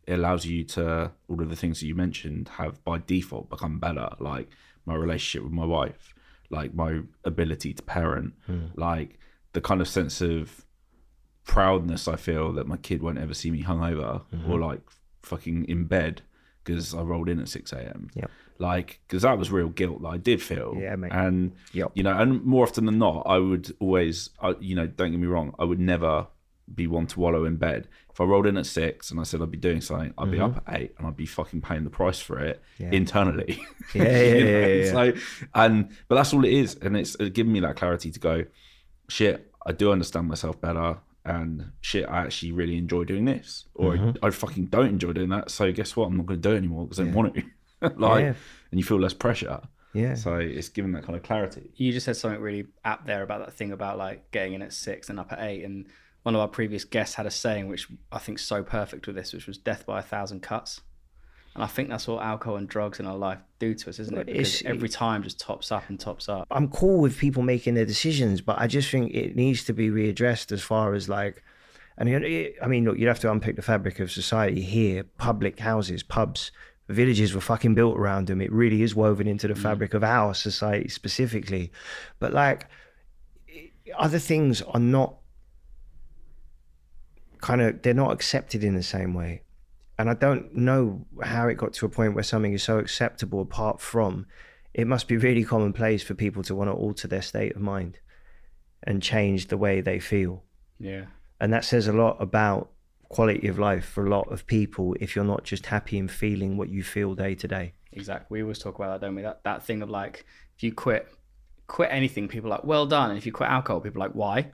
it allows you to, all of the things that you mentioned have by default become better, like my relationship with my wife, like my ability to parent, like the kind of sense of proudness I feel that my kid won't ever see me hungover or like fucking in bed because I rolled in at 6 a.m. Like, because that was real guilt that I did feel. Yeah, mate. And and more often than not, I would always, don't get me wrong, I would never be one to wallow in bed. If I rolled in at 6 and I said I'd be doing something, I'd be up at 8 and I'd be fucking paying the price for it internally. So, but that's all it is, and it's given me that clarity to go, shit, I do understand myself better. And shit, I actually really enjoy doing this, or I fucking don't enjoy doing that. So guess what? I'm not going to do it anymore because I don't want to. And you feel less pressure. Yeah. So it's given that kind of clarity. You just said something really apt there about that thing about like getting in at 6 and up at 8. And one of our previous guests had a saying which I think is so perfect with this, which was death by 1,000 cuts. And I think that's what alcohol and drugs in our life do to us, isn't it? Because every time just tops up and tops up. I'm cool with people making their decisions, but I just think it needs to be readdressed as far as like, and I mean, look, you'd have to unpick the fabric of society here. Public houses, pubs, villages were fucking built around them. It really is woven into the fabric of our society specifically. But like, other things are not they're not accepted in the same way. And I don't know how it got to a point where something is so acceptable, apart from it must be really commonplace for people to want to alter their state of mind and change the way they feel. Yeah. And that says a lot about quality of life for a lot of people if you're not just happy and feeling what you feel day to day. Exactly. We always talk about that, don't we? That thing of like, if you quit anything, people are like, well done. And if you quit alcohol, people are like, why?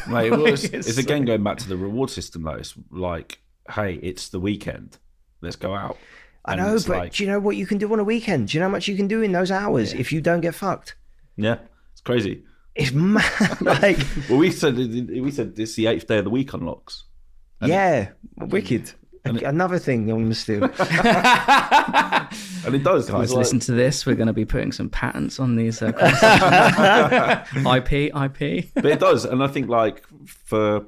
Mate, well, it's again going back to the reward system though. It's like, hey, it's the weekend. Let's go out. I know, but do you know what you can do on a weekend? Do you know how much you can do in those hours if you don't get fucked? Yeah, it's crazy. It's mad. Like, well, we said it's the 8th day of the week unlocks. Wicked. Another thing on the still. And it does. Guys, listen to this. We're going to be putting some patents on these IP. But it does. And I think like I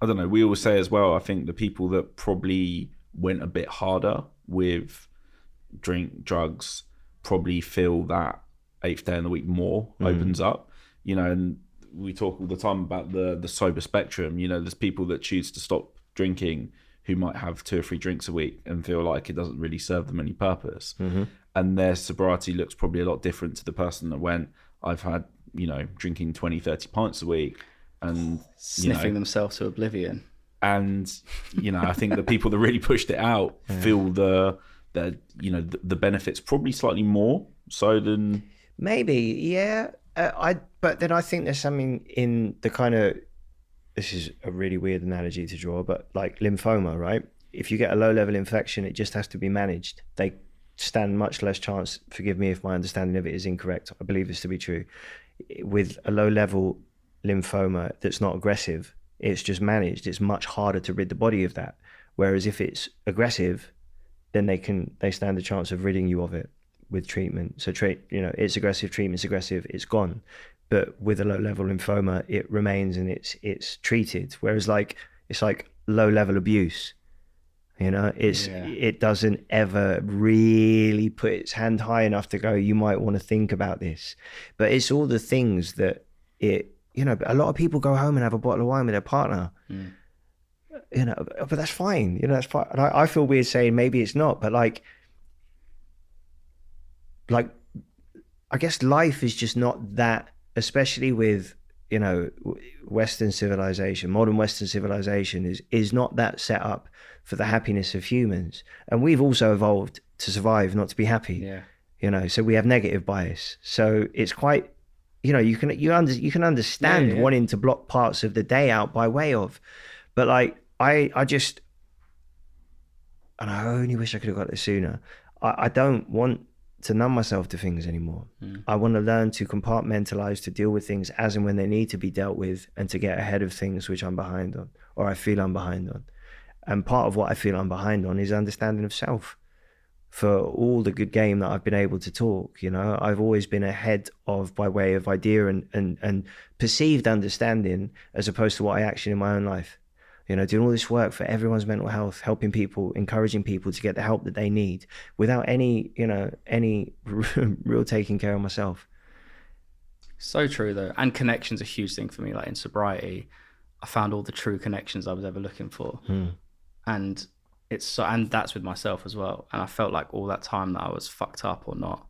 don't know, we always say as well, I think the people that probably went a bit harder with drink, drugs, probably feel that 8th day in the week more opens up, you know, and we talk all the time about the sober spectrum. You know, there's people that choose to stop drinking who might have 2 or 3 drinks a week and feel like it doesn't really serve them any purpose. And their sobriety looks probably a lot different to the person that went, I've had, you know, drinking 20, 30 pints a week and sniffing themselves to oblivion. And, you know, I think the people that really pushed it out feel the benefits probably slightly more so than... Maybe, yeah. But then I think there's something in the kind of, this is a really weird analogy to draw, but like lymphoma, right? If you get a low-level infection, it just has to be managed. They stand much less chance, forgive me if my understanding of it is incorrect, I believe this to be true, with a low-level lymphoma that's not aggressive, it's just managed. It's much harder to rid the body of that. Whereas if it's aggressive, then they stand a chance of ridding you of it with treatment. So it's aggressive, treatment's aggressive, it's gone. But with a low-level lymphoma, it remains and it's treated. Whereas it's like low-level abuse. You know, it doesn't ever really put its hand high enough to go, you might want to think about this. But it's all the things that a lot of people go home and have a bottle of wine with their partner. You know, but that's fine. You know, that's fine. And I feel weird saying maybe it's not, but like I guess life is just not that, especially with, you know, Western civilization, modern Western civilization is not that set up for the happiness of humans. And we've also evolved to survive, not to be happy. Yeah. You know, so we have negative bias. So it's quite, you know, you can understand wanting to block parts of the day out by way of, but like I just, and I only wish I could have got this sooner. I don't want to numb myself to things anymore. I want to learn to compartmentalize, to deal with things as and when they need to be dealt with, and to get ahead of things which I'm behind on, or I feel I'm behind on. And part of what I feel I'm behind on is understanding of self. For all the good game that I've been able to talk, you know, I've always been ahead of by way of idea and perceived understanding, as opposed to what I actually in my own life. You know, doing all this work for everyone's mental health, helping people, encouraging people to get the help that they need without any real taking care of myself. So true though. And connection's a huge thing for me. Like in sobriety, I found all the true connections I was ever looking for. And and that's with myself as well. And I felt like all that time that I was fucked up or not.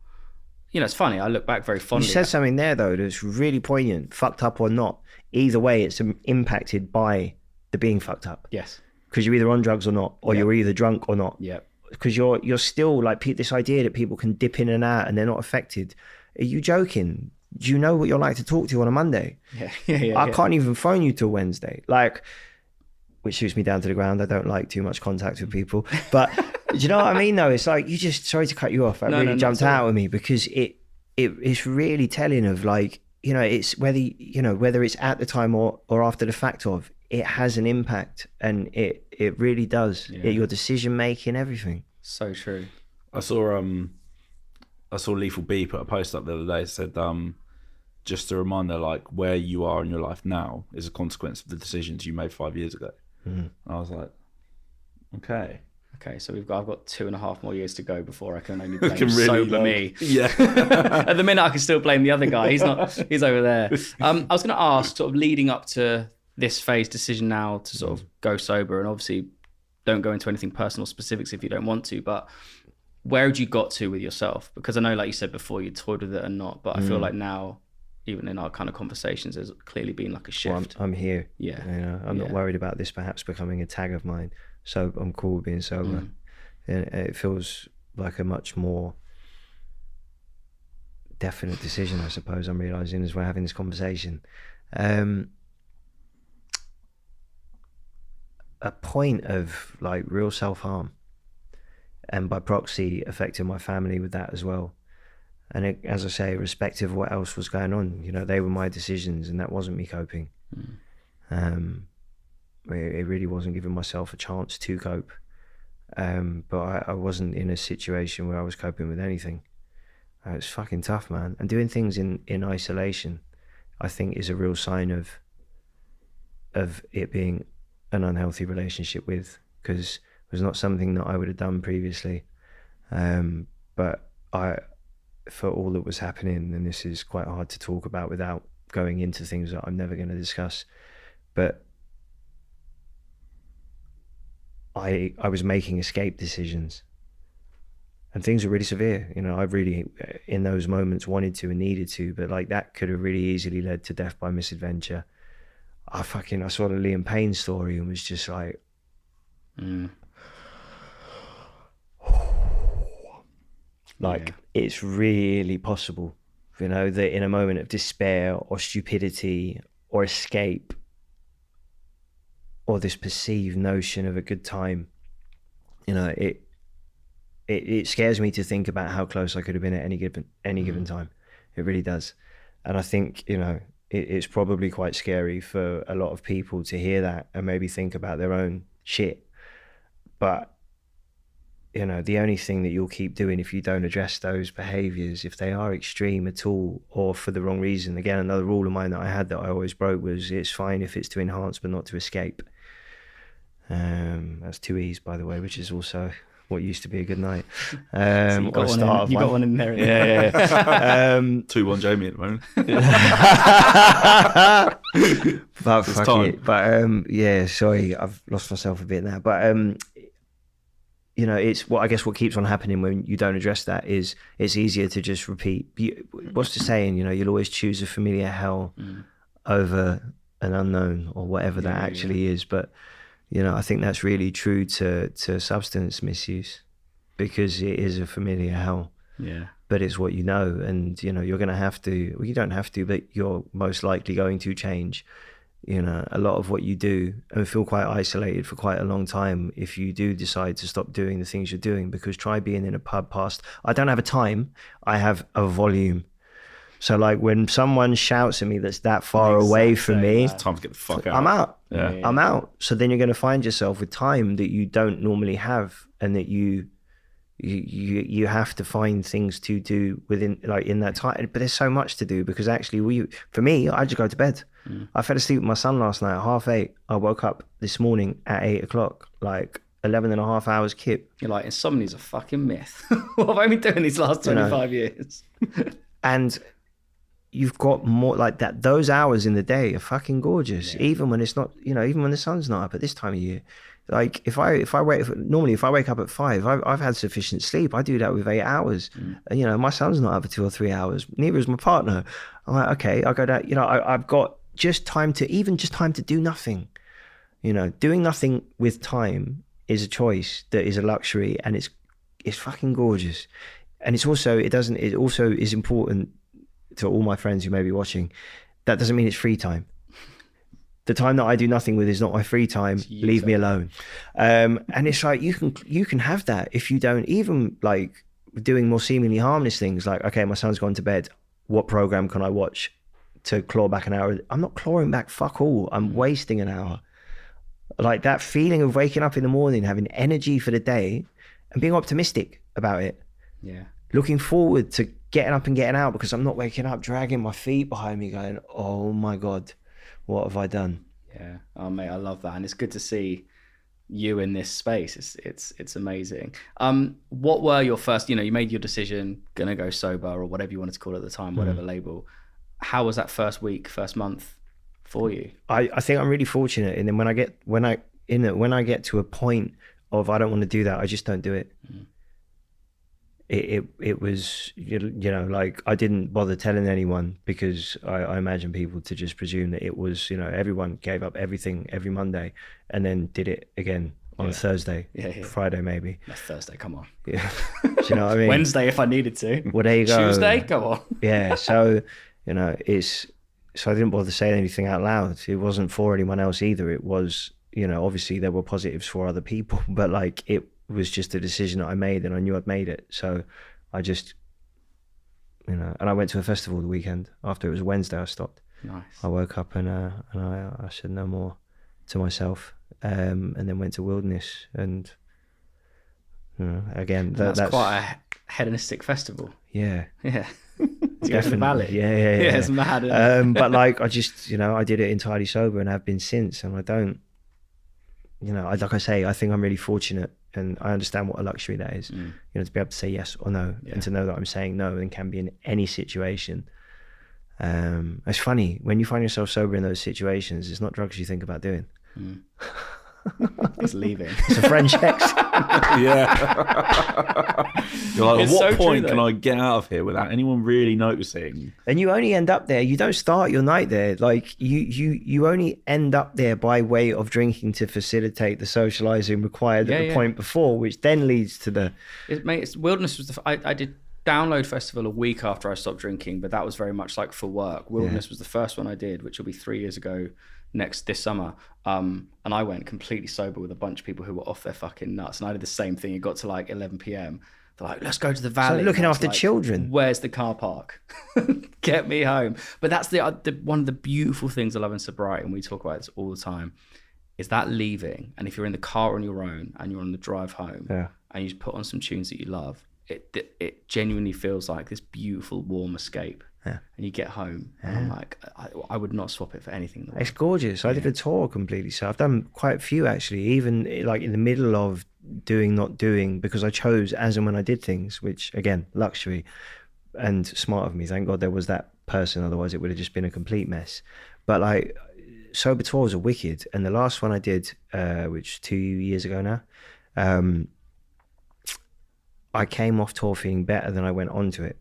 You know, it's funny. I look back very fondly. You said something there though that's really poignant. Fucked up or not. Either way, it's impacted by the being fucked up. Yes. Because you're either on drugs or not, or you're either drunk or not. Yeah. Because you're still like this idea that people can dip in and out and they're not affected. Are you joking? Do you know what you're like to talk to on a Monday? Yeah. I can't even phone you till Wednesday. Like, which shoots me down to the ground. I don't like too much contact with people. But do you know what I mean though? It's like, sorry to cut you off. That really jumped out at me because it's really telling of like, you know, it's whether it's at the time or after the fact of, it has an impact, and it really does. Your decision making, everything. So true. I saw Lethal B put a post up the other day. It said, just a reminder, like where you are in your life now is a consequence of the decisions you made 5 years ago. And I was like, okay, so I've got 2.5 more years to go before I can only blame really sober me. Yeah. At the minute, I can still blame the other guy. He's over there. I was going to ask, sort of leading up to this phase decision now to sort of go sober, and obviously don't go into anything personal specifics if you don't want to, but where had you got to with yourself? Because I know, like you said before, you toyed with it or not, but I feel like now even in our kind of conversations, there's clearly been like a shift. Well, I'm here. Yeah. You know, I'm not worried about this perhaps becoming a tag of mine. So I'm cool with being sober. And it feels like a much more definite decision, I suppose, I'm realizing as we're having this conversation. A point of like real self-harm, and by proxy affecting my family with that as well. And it, as I say, irrespective of what else was going on, you know, they were my decisions and that wasn't me coping. It really wasn't giving myself a chance to cope. But I wasn't in a situation where I was coping with anything. It's fucking tough, man. And doing things in isolation, I think, is a real sign of it being an unhealthy relationship with, because it was not something that I would have done previously. But for all that was happening, and this is quite hard to talk about without going into things that I'm never going to discuss, but I was making escape decisions, and things were really severe. You know, I really, in those moments, wanted to and needed to, but like that could have really easily led to death by misadventure. I saw the Liam Payne story and was just like, it's really possible, you know, that in a moment of despair or stupidity or escape, or this perceived notion of a good time, you know, it scares me to think about how close I could have been at any given time. It really does. And I think, you know, it's probably quite scary for a lot of people to hear that and maybe think about their own shit. But, you know, the only thing that you'll keep doing if you don't address those behaviors, if they are extreme at all or for the wrong reason, again, another rule of mine that I had that I always broke was, it's fine if it's to enhance but not to escape. That's 2 E's, by the way, which is also what used to be a good night. So you got one in there. Yeah. 2-1 Jamie at the moment. But fuck time. It. But yeah, sorry, I've lost myself a bit now. But you know, it's what I guess what keeps on happening when you don't address that is it's easier to just repeat. What's the saying? You know, you'll always choose a familiar hell over an unknown or whatever that actually is. But you know, I think that's really true to substance misuse, because it is a familiar hell. Yeah. But it's what you know, and you know, you're going to have to, well, you don't have to, but you're most likely going to change, you know, a lot of what you do and feel quite isolated for quite a long time if you do decide to stop doing the things you're doing. Because try being in a pub past, I don't have a time, I have a volume. So like when someone shouts at me that's that far away from me, it's time to get the fuck out. I'm out. Yeah. I'm out. So then you're going to find yourself with time that you don't normally have, and that you have to find things to do within, like, in that time. But there's so much to do, because actually for me, I just go to bed. I fell asleep with my son last night at 8:30. I woke up this morning at 8 o'clock, like 11 and a half hours kip. You're like, insomnia's a fucking myth. What have I been doing these last 25 years? And you've got more like that. Those hours in the day are fucking gorgeous, even when it's not, you know, even when the sun's not up at this time of year. Like if I wake up at 5, I've had sufficient sleep. I do that with 8 hours. And, you know, my son's not up for 2 or 3 hours. Neither is my partner. I'm like, okay, I go down, you know, I've got just time to do nothing. You know, doing nothing with time is a choice that is a luxury, and it's fucking gorgeous. And it also is important to all my friends who may be watching. That doesn't mean it's free time. The time that I do nothing with is not my free time. Leave me alone. And it's like, you can have that if you don't, even like doing more seemingly harmless things like, okay, my son's gone to bed, what program can I watch to claw back an hour? I'm not clawing back fuck all. I'm wasting an hour. Like that feeling of waking up in the morning, having energy for the day and being optimistic about it. Yeah. Looking forward to getting up and getting out, because I'm not waking up dragging my feet behind me going, oh my God, what have I done? Yeah. Oh mate, I love that. And it's good to see you in this space. It's amazing. What were your first, you know, you made your decision, gonna go sober or whatever you wanted to call it at the time, whatever label. How was that first week, first month for you? I think I'm really fortunate. And then when I get to a point of I don't want to do that, I just don't do it. it was, you know, like I didn't bother telling anyone because I imagine people to just presume that it was, you know, everyone gave up everything every Monday and then did it again on a Thursday, Friday maybe. That's Thursday, come on. Yeah. Do you know what I mean? Wednesday if I needed to. Well, there you go. Tuesday, come on. Yeah, so, you know, so I didn't bother saying anything out loud. It wasn't for anyone else either. It was, you know, obviously there were positives for other people, but like it was just a decision that I made and I knew I'd made it. So I just, you know, and I went to a festival the weekend after. It was Wednesday I stopped. Nice. I woke up and I said no more to myself, and then went to Wilderness, and you know, again that's quite a hedonistic festival. Yeah. Yeah. To go to the valley. Yeah, it's mad. But like I just, you know, I did it entirely sober and have been since, and I don't, you know, like I say, I think I'm really fortunate and I understand what a luxury that is, you know, to be able to say yes or no, and to know that I'm saying no and can be in any situation. It's funny when you find yourself sober in those situations, it's not drugs you think about doing. It's leaving. It's a French ex. Yeah. You're like, It's at what so point true, can though. I get out of here without anyone really noticing? And you only end up there. You don't start your night there. Like you only end up there by way of drinking to facilitate the socializing required at the point before, which then leads to the. Wilderness was I did Download Festival a week after I stopped drinking, but that was very much like for work. Wilderness was the first one I did, which will be 3 years ago this summer. And I went completely sober with a bunch of people who were off their fucking nuts. And I did the same thing. It got to like 11 p.m. They're like, let's go to the valley. So looking And I was after like, children. Where's the car park? Get me home. But that's the one of the beautiful things I love in sobriety, and we talk about this all the time, is that leaving. And if you're in the car on your own and you're on the drive home and you just put on some tunes that you love, it genuinely feels like this beautiful warm escape. And you get home and I'm like, I would not swap it for anything in the world. It's gorgeous. I did a tour completely. So I've done quite a few actually, even like in the middle of doing, not doing, because I chose as and when I did things, which again, luxury and smart of me. Thank God there was that person. Otherwise it would have just been a complete mess. But like sober tours are wicked. And the last one I did, which 2 years ago now, I came off tour feeling better than I went onto it.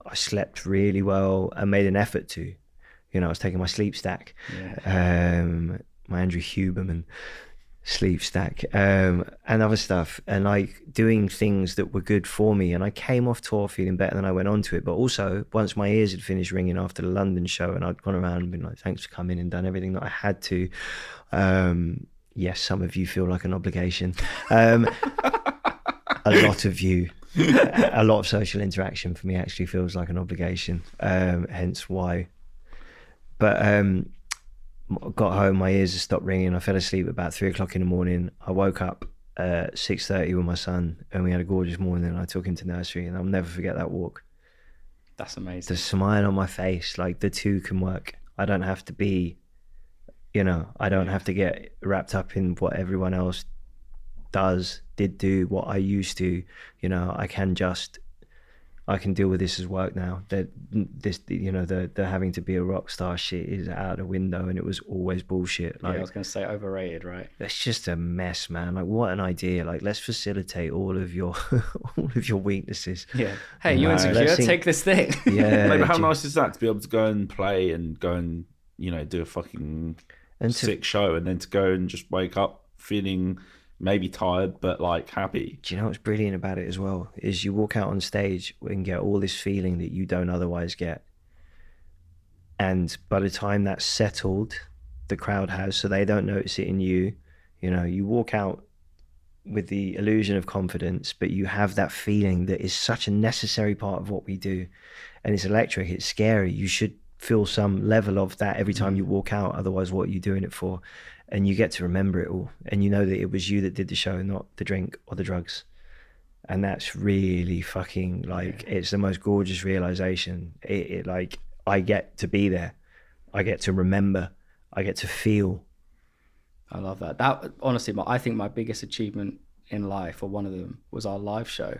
I slept really well and made an effort to. You know, I was taking my sleep stack, my Andrew Huberman sleep stack, and other stuff, and like doing things that were good for me. And I came off tour feeling better than I went onto it. But also, once my ears had finished ringing after the London show, and I'd gone around and been like, thanks for coming and done everything that I had to. Yes, some of you feel like an obligation. A lot of you, a lot of social interaction for me actually feels like an obligation, hence why. But got home, my ears had stopped ringing. I fell asleep about 3 o'clock in the morning. I woke up at 6:30 with my son, and we had a gorgeous morning. I took him to nursery, and I'll never forget that walk. That's amazing. The smile on my face, like the two can work. I don't have to be, you know, I don't have to get wrapped up in what everyone else did do, what I used to, you know. I can deal with this as work now. That this, you know, the having to be a rock star shit is out the window, and it was always bullshit. Like, I was going to say overrated, right? That's just a mess, man. Like, what an idea. Like, let's facilitate all of your weaknesses. Yeah. Hey, you insecure? Take this thing. Yeah. Maybe how nice is that to be able to go and play and go and, you know, do a fucking sick show, and then to go and just wake up feeling maybe tired but like happy. Do you know what's brilliant about it as well is you walk out on stage and get all this feeling that you don't otherwise get, and by the time that's settled, the crowd has, so they don't notice it in you. You know, you walk out with the illusion of confidence, but you have that feeling that is such a necessary part of what we do, and it's electric, it's scary. You should feel some level of that every time you walk out, otherwise what are you doing it for? And you get to remember it all, and you know that it was you that did the show, not the drink or the drugs. And that's really fucking, like, it's the most gorgeous realization. It like, I get to be there, I get to remember, I get to feel. I love that. That honestly, I think my biggest achievement in life, or one of them, was our live show,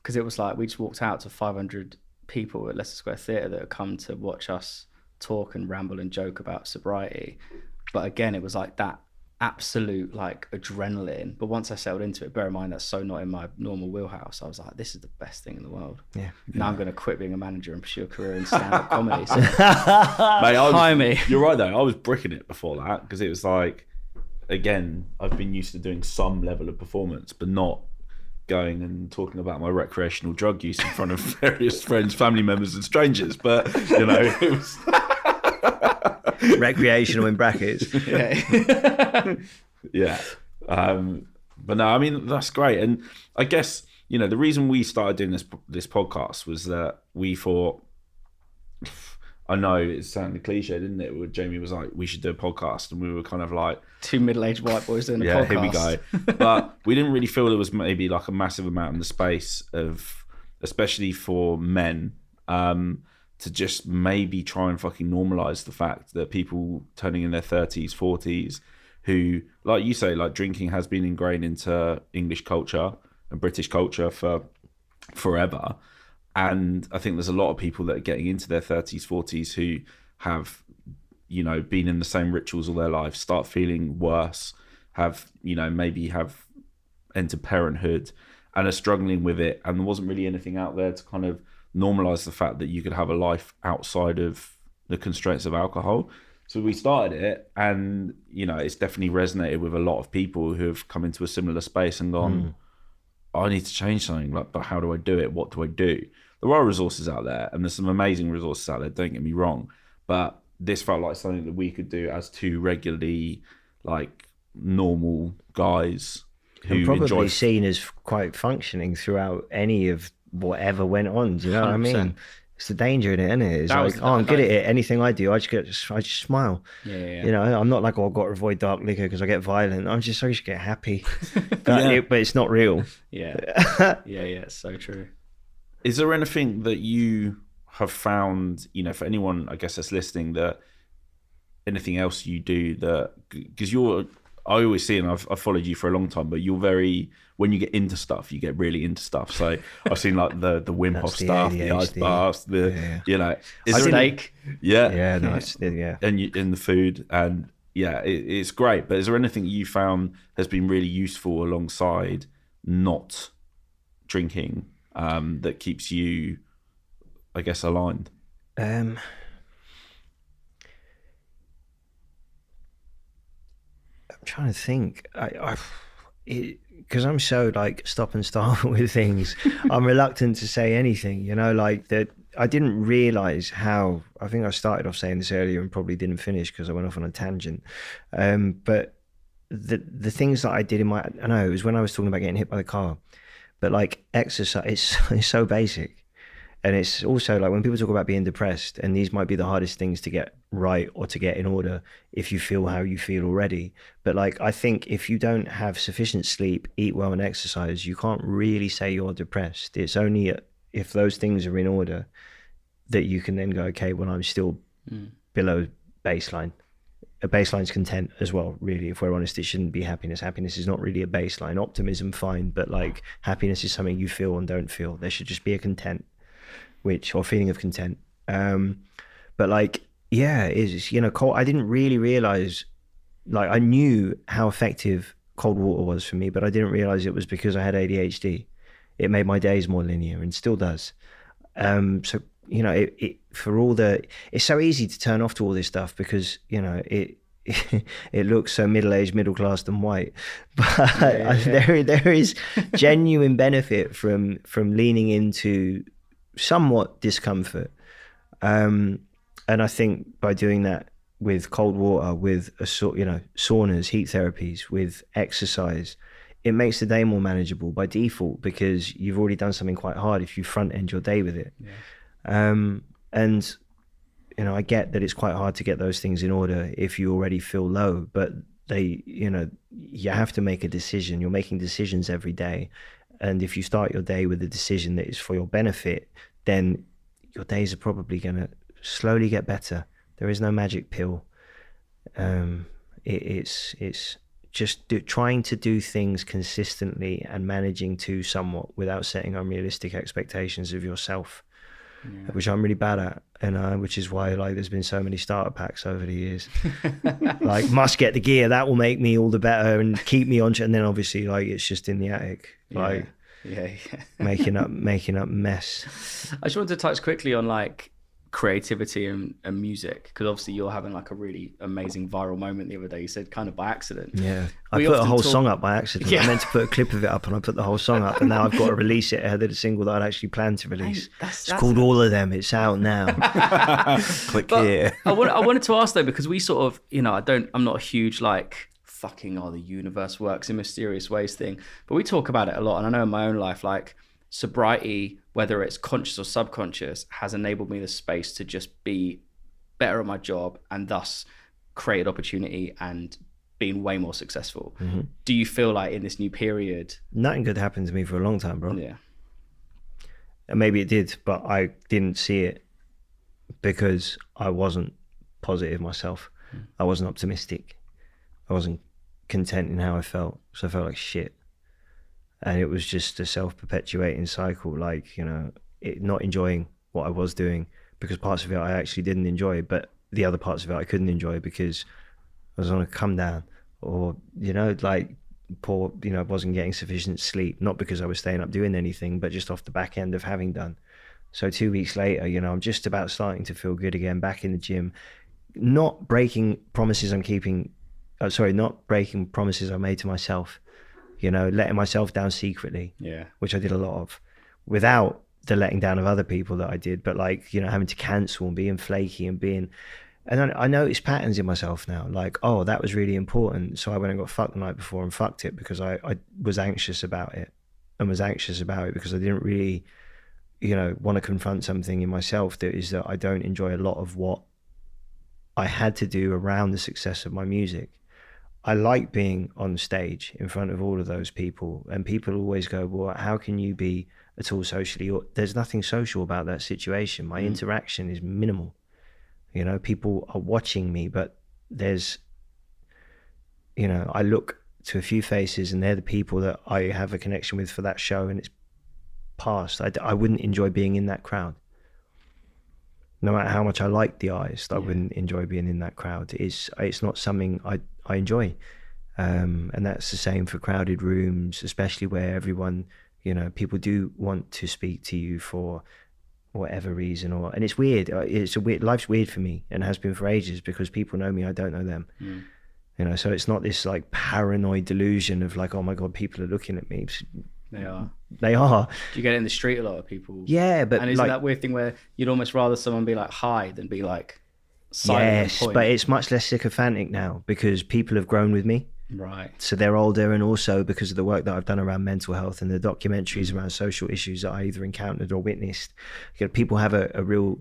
because it was like we just walked out to 500 people at Leicester Square Theatre that had come to watch us talk and ramble and joke about sobriety. But again, it was like that absolute like adrenaline. But once I settled into it, bear in mind that's so not in my normal wheelhouse, I was like, this is the best thing in the world. Yeah. Now I'm going to quit being a manager and pursue a career in stand-up comedy. So, Mate, you're right though. I was bricking it before that because it was like, again, I've been used to doing some level of performance, but not going and talking about my recreational drug use in front of various friends, family members, and strangers. But you know, it was recreational in brackets. Yeah. But no, I mean, that's great. And I guess, you know, the reason we started doing this podcast was that we thought, I know it sounded cliche, didn't it? Where Jamie was like, we should do a podcast. And we were kind of like, two middle-aged white boys doing a podcast. Here we go. But we didn't really feel there was maybe like a massive amount in the space of, especially for men, to just maybe try and fucking normalize the fact that people turning in their 30s, 40s, who, like you say, like drinking has been ingrained into English culture and British culture for forever. And I think there's a lot of people that are getting into their 30s, 40s who have, you know, been in the same rituals all their lives, start feeling worse, have, you know, maybe have entered parenthood and are struggling with it. And there wasn't really anything out there to kind of normalize the fact that you could have a life outside of the constraints of alcohol. So we started it, and, you know, it's definitely resonated with a lot of people who have come into a similar space and gone, I need to change something, like, but how do I do it? What do I do? There are resources out there, and there's some amazing resources out there, don't get me wrong, but this felt like something that we could do as two regularly, like, normal guys who and probably enjoy... seen as quite functioning throughout any of whatever went on. Do you know what I mean? It's the danger in it, isn't it? It's like, I'm good at it. Anything I do, I just smile. Yeah. You know, I'm not like, I've got to avoid dark liquor because I get violent. I just get happy. But it's not real. Yeah. It's so true. Is there anything that you have found, you know, for anyone, I guess, that's listening, that anything else you do that, because I always see, and I've followed you for a long time, but you're very, when you get into stuff, you get really into stuff. So I've seen like the Wim Hof stuff, the ice baths, you know, is there steak? Yeah, nice. Yeah. And in the food, and it's great. But is there anything you found has been really useful alongside not drinking, that keeps you, I guess, aligned? I'm trying to think. Because I'm so like stop and start with things, I'm reluctant to say anything, you know, like that. I didn't realize how, I think I started off saying this earlier and probably didn't finish because I went off on a tangent. But the things that I did I know it was when I was talking about getting hit by the car, but like exercise, it's so basic. And it's also like when people talk about being depressed, and these might be the hardest things to get right or to get in order if you feel how you feel already. But like, I think if you don't have sufficient sleep, eat well and exercise, you can't really say you're depressed. It's only if those things are in order that you can then go, okay, well, I'm still below baseline. A baseline's content as well, really. If we're honest, it shouldn't be happiness. Happiness is not really a baseline. Optimism, fine, but like happiness is something you feel and don't feel. There should just be a content. Or feeling of content. But like, is, you know, I didn't really realize, like, I knew how effective cold water was for me, but I didn't realize it was because I had ADHD. It made my days more linear and still does. So, you know, it's so easy to turn off to all this stuff because, you know, it looks so middle-aged, middle-class and white, but there is genuine benefit from leaning into somewhat discomfort, and I think by doing that with cold water, with saunas, heat therapies, with exercise, it makes the day more manageable by default because you've already done something quite hard if you front end your day with it. And you know, I get that it's quite hard to get those things in order if you already feel low, but you have to make a decision. You're making decisions every day. And if you start your day with a decision that is for your benefit, then your days are probably going to slowly get better. There is no magic pill. It's just trying to do things consistently and managing to somewhat without setting unrealistic expectations of yourself. which I'm really bad at. And which is why like there's been so many starter packs over the years. Like, must get the gear, that will make me all the better and keep me on. And then obviously like it's just in the attic, like making up mess. I just wanted to touch quickly on like creativity and music, because obviously you're having like a really amazing viral moment the other day. You said kind of by accident. Yeah, I put a whole song up by accident. I meant to put a clip of it up, and I put the whole song up, and now I've got to release it ahead of the single that I'd actually planned to release. It's called All of Them. It's out now. Click here. I wanted to ask though, because we sort of, you know, I'm not a huge like fucking the universe works in mysterious ways thing, but we talk about it a lot. And I know in my own life, like sobriety, whether it's conscious or subconscious, has enabled me the space to just be better at my job and thus create opportunity and being way more successful. Mm-hmm. Do you feel like in this new period? Nothing good happened to me for a long time, bro. Yeah. And maybe it did, but I didn't see it because I wasn't positive myself. I wasn't optimistic. I wasn't content in how I felt. So I felt like shit. And it was just a self-perpetuating cycle, like, you know, not enjoying what I was doing, because parts of it I actually didn't enjoy, but the other parts of it I couldn't enjoy because I was on a come down, or, you know, like poor, you know, wasn't getting sufficient sleep, not because I was staying up doing anything, but just off the back end of having done. So 2 weeks later, you know, I'm just about starting to feel good again, back in the gym, not breaking promises I'm keeping, not breaking promises I made to myself. You know, letting myself down secretly, which I did a lot of, without the letting down of other people that I did, but like, you know, having to cancel and being flaky and I noticed patterns in myself now, like, oh, that was really important. So I went and got fucked the night before and fucked it because I was anxious about it, because I didn't really, you know, want to confront something in myself that I don't enjoy a lot of what I had to do around the success of my music. I like being on stage in front of all of those people, and people always go, well, how can you be at all socially? There's nothing social about that situation. My interaction is minimal. You know, people are watching me, but there's, you know, I look to a few faces and they're the people that I have a connection with for that show, and it's past. I wouldn't enjoy being in that crowd. No matter how much I like the artist, I wouldn't enjoy being in that crowd. It's not something I enjoy. And that's the same for crowded rooms, especially where everyone, you know, people do want to speak to you for whatever reason, and it's weird. Life's weird for me, and has been for ages, because people know me, I don't know them. You know, so it's not this like paranoid delusion of like, oh my God, people are looking at me. They are. Do you get it in the street a lot of people? Yeah, but and is like, that weird thing where you'd almost rather someone be like hi than be like silent? Yes, but it's much less sycophantic now because people have grown with me. Right. So they're older, and also because of the work that I've done around mental health and the documentaries around social issues that I either encountered or witnessed. You know, people have a real.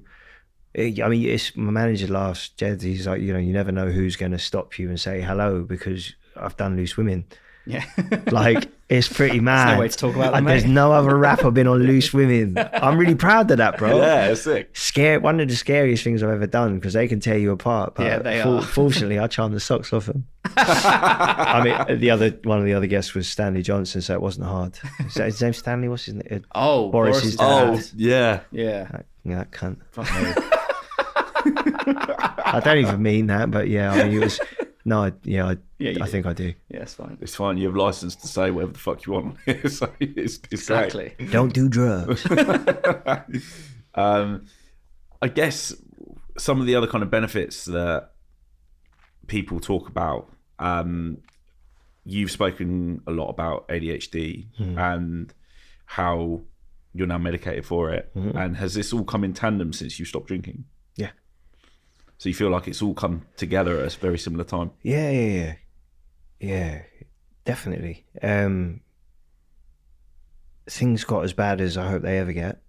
I mean, my manager laughs, Jed. He's like, you know, you never know who's going to stop you and say hello, because I've done Loose Women. Yeah. Like, it's pretty mad. There's no way to talk about that, There's no other rapper been on Loose Women. I'm really proud of that, bro. Yeah, it's sick. One of the scariest things I've ever done, because they can tear you apart. But yeah, they are. Fortunately, I charmed the socks off them. I mean, one of the other guests was Stanley Johnson, so it wasn't hard. Is that his name, Stanley? What's his name? Boris's dad. Oh, yeah. That cunt. I don't even mean that, but yeah, I mean, it was. No, I think I do. Yeah, it's fine. It's fine. You have license to say whatever the fuck you want. So it's exactly. Great. Don't do drugs. I guess some of the other kind of benefits that people talk about, you've spoken a lot about ADHD and how you're now medicated for it. And has this all come in tandem since you stopped drinking? Yeah. So you feel like it's all come together at a very similar time? Yeah, definitely. Things got as bad as I hope they ever get,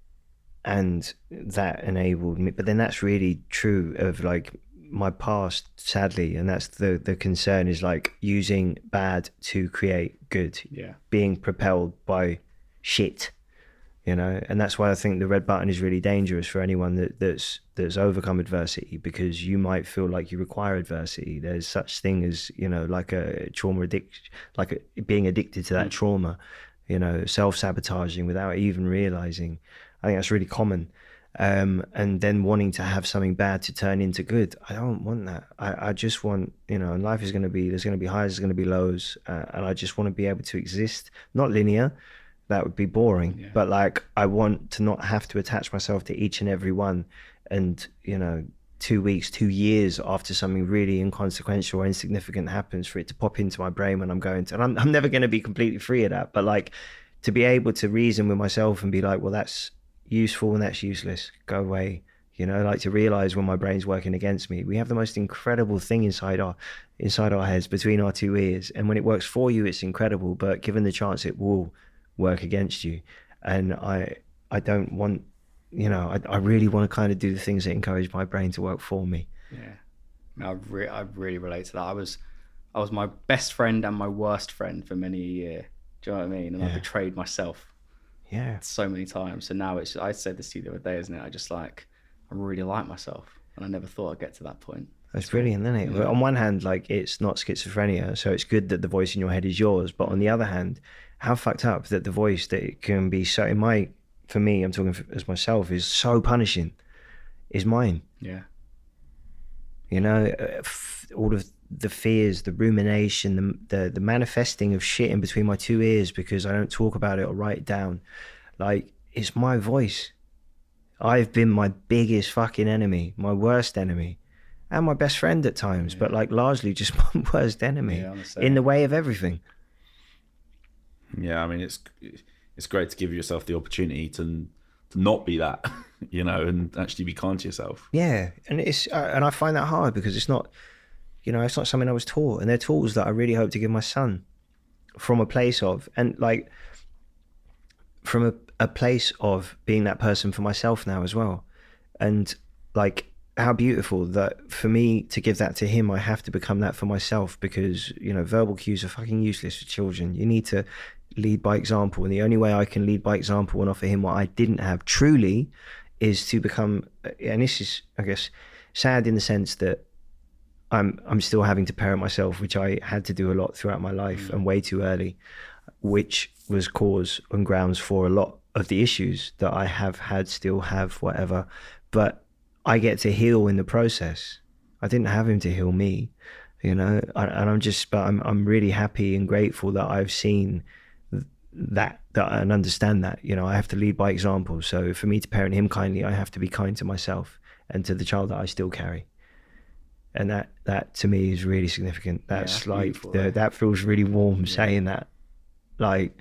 and that enabled me. But then that's really true of like my past, sadly, and that's the concern, is like using bad to create good. Yeah. Being propelled by shit. You know, and that's why I think the red button is really dangerous for anyone that's overcome adversity, because you might feel like you require adversity. There's such thing as, you know, like a trauma addiction, being addicted to that trauma, you know, self-sabotaging without even realizing. I think that's really common. and then wanting to have something bad to turn into good. I don't want that. I just want, you know, life is going to be, there's going to be highs, there's going to be lows, and I just want to be able to exist, not linear. That would be boring. Yeah. But like, I want to not have to attach myself to each and every one. And, you know, 2 weeks, 2 years after something really inconsequential or insignificant happens, for it to pop into my brain when I'm going to, and I'm never going to be completely free of that. But like, to be able to reason with myself and be like, well, that's useful and that's useless. Go away. You know, like to realize when my brain's working against me. We have the most incredible thing inside our heads, between our two ears. And when it works for you, it's incredible. But given the chance, it will work against you. And I don't want, you know, I really want to kind of do the things that encourage my brain to work for me. Yeah, I really relate to that. I was my best friend and my worst friend for many a year. Do you know what I mean? And I betrayed myself. Yeah, so many times. So now it's, I said this to you the other day, isn't it? I really like myself, and I never thought I'd get to that point. That's brilliant, isn't it? Yeah. But on one hand, like, it's not schizophrenia, so it's good that the voice in your head is yours. But on the other hand, how fucked up that the voice that it can be so, for me, I'm talking as myself, is so punishing, is mine. Yeah. You know, all of the fears, the rumination, the manifesting of shit in between my two ears because I don't talk about it or write it down. Like, it's my voice. I've been my biggest fucking enemy, my worst enemy, and my best friend at times, but like largely just my worst enemy in the way of everything. Yeah, I mean, it's great to give yourself the opportunity to not be that, you know, and actually be kind to yourself. Yeah, and I find that hard because it's not, you know, it's not something I was taught, and they're tools that I really hope to give my son from a place of, and like from a place of being that person for myself now as well. And like, how beautiful that for me to give that to him, I have to become that for myself, because, you know, verbal cues are fucking useless for children. You need to lead by example, and the only way I can lead by example and offer him what I didn't have truly is to become, and this is, I guess, sad in the sense that I'm still having to parent myself, which I had to do a lot throughout my life and way too early, which was cause and grounds for a lot of the issues that I have had, still have, whatever. But I get to heal in the process. I didn't have him to heal me, you know, and I'm really happy and grateful that I've seen that and understand that, you know, I have to lead by example. So for me to parent him kindly, I have to be kind to myself and to the child that I still carry. And that to me is really significant. That's like, that feels really warm saying that. Like,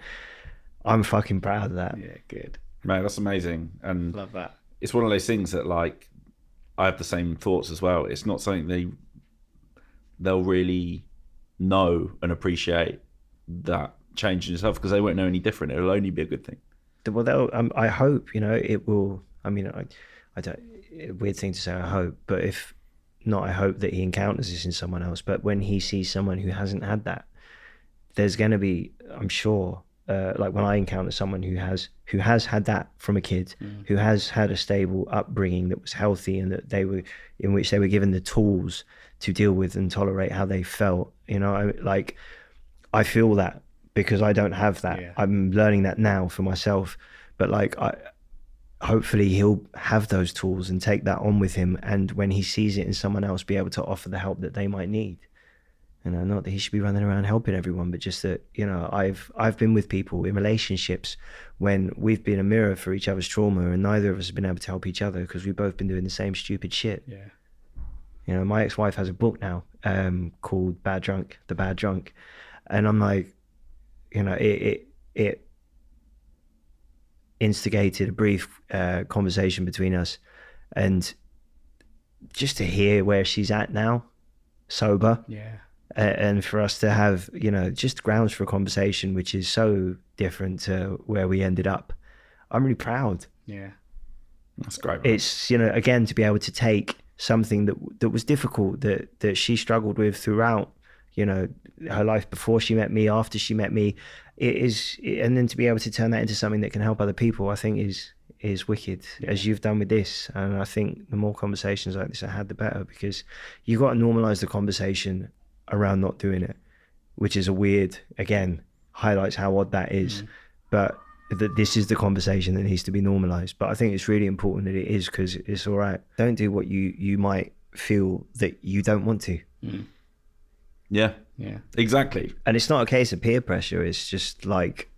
I'm fucking proud of that. Yeah, good. Mate, that's amazing. And love that. It's one of those things that, like, I have the same thoughts as well. It's not something they'll really know and appreciate, that change in yourself, because they won't know any different. It'll only be a good thing. Well, I hope, you know, it will. I mean, I don't, weird thing to say, I hope, but if not, I hope that he encounters this in someone else. But when he sees someone who hasn't had that, there's going to be, I'm sure, like when I encounter someone who has had that from a kid, who has had a stable upbringing that was healthy, and that in which they were given the tools to deal with and tolerate how they felt, you know, I feel that because I don't have that. Yeah. I'm learning that now for myself, but like, hopefully he'll have those tools and take that on with him, and when he sees it in someone else, be able to offer the help that they might need. You know, not that he should be running around helping everyone, but just that, you know, I've been with people in relationships when we've been a mirror for each other's trauma, and neither of us have been able to help each other because we've both been doing the same stupid shit. Yeah. You know, my ex-wife has a book now called The Bad Drunk. And I'm like, you know, it instigated a brief conversation between us, and just to hear where she's at now, sober. Yeah. And for us to have, you know, just grounds for a conversation, which is so different to where we ended up. I'm really proud. Yeah. That's great. Man. It's, you know, again, to be able to take something that was difficult, that she struggled with throughout, you know, her life, before she met me, after she met me, and then to be able to turn that into something that can help other people, I think is wicked, as you've done with this. And I think the more conversations like this I had, the better, because you've got to normalize the conversation around not doing it, which is highlights how odd that is. But that this is the conversation that needs to be normalized. But I think it's really important that it is, because it's all right. Don't do what you might feel that you don't want to. Yeah, exactly. And it's not a case of peer pressure. It's just like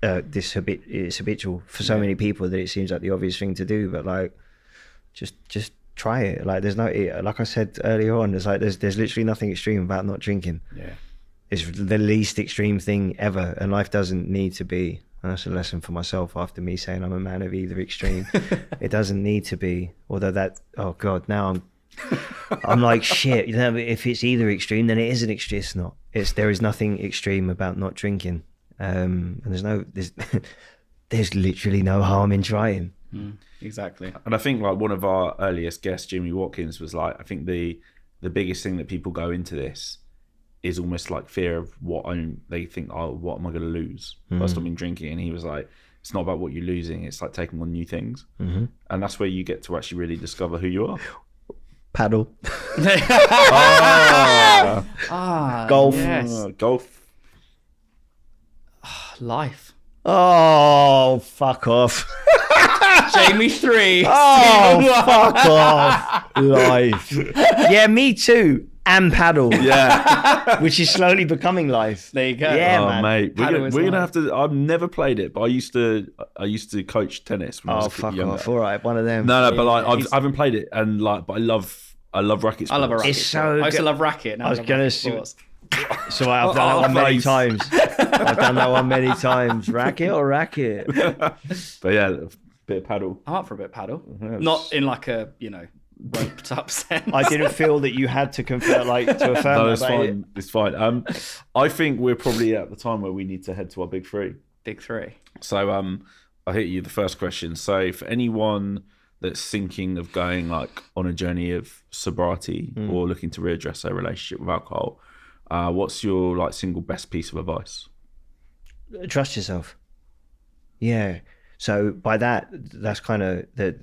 it's habitual for so many people that it seems like the obvious thing to do. But like, just try it. Like, there's no, like I said earlier on, there's literally nothing extreme about not drinking. Yeah, it's the least extreme thing ever, and life doesn't need to be. And that's a lesson for myself after me saying I'm a man of either extreme. It doesn't need to be. Although that, oh God, now I'm like, shit, you know, if it's either extreme, then it is an extreme. It's not. There is nothing extreme about not drinking. And there's literally no harm in trying. Exactly. And I think like one of our earliest guests, Jimmy Watkins, was like, I think the biggest thing that people go into this is almost like fear of they think, oh, what am I going to lose by stopping drinking? And he was like, it's not about what you're losing, it's like taking on new things. And that's where you get to actually really discover who you are. Paddle. Golf. Golf. Golf. Life. Oh, fuck off. Jamie 3. Oh, fuck off. Life. Yeah, me too. And paddle. Yeah. Which is slowly becoming life. There you go. Yeah, Oh, man. mate. We're gonna have to. I've never played it, but I used to coach tennis when I was fuck younger. off. All right, one of them. No, but like I haven't played it, and like, but I love racket sports. I love a racket. It's so I used to good. love racket. Now I was love gonna racket say- sports. So I've done that one many face. times. I've done that one many times. Racket or racket? But yeah, a bit of paddle. I'm up for a bit of paddle. Yes. Not in like a, roped up sense. I didn't feel that you had to affirm No, that. it's fine. It's fine. I think we're probably at the time where we need to head to our big three. Big three. So I'll hit you the first question. So for anyone that's thinking of going like on a journey of sobriety or looking to readdress their relationship with alcohol, what's your like single best piece of advice? Trust yourself. Yeah. So by that's kind of that.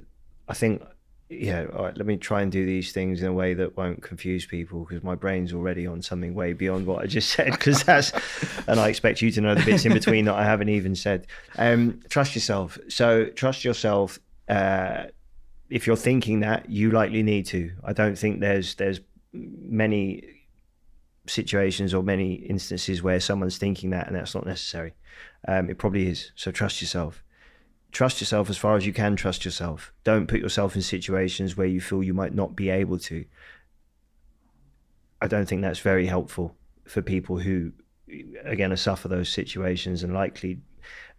I think. Yeah, all right, let me try and do these things in a way that won't confuse people, because my brain's already on something way beyond what I just said, and I expect you to know the bits in between that I haven't even said. Trust yourself. So trust yourself. If you're thinking that, you likely need to. I don't think there's many situations or many instances where someone's thinking that and that's not necessary. It probably is. So trust yourself. Trust yourself as far as you can trust yourself. Don't put yourself in situations where you feel you might not be able to. I don't think that's very helpful for people who, again, suffer those situations and likely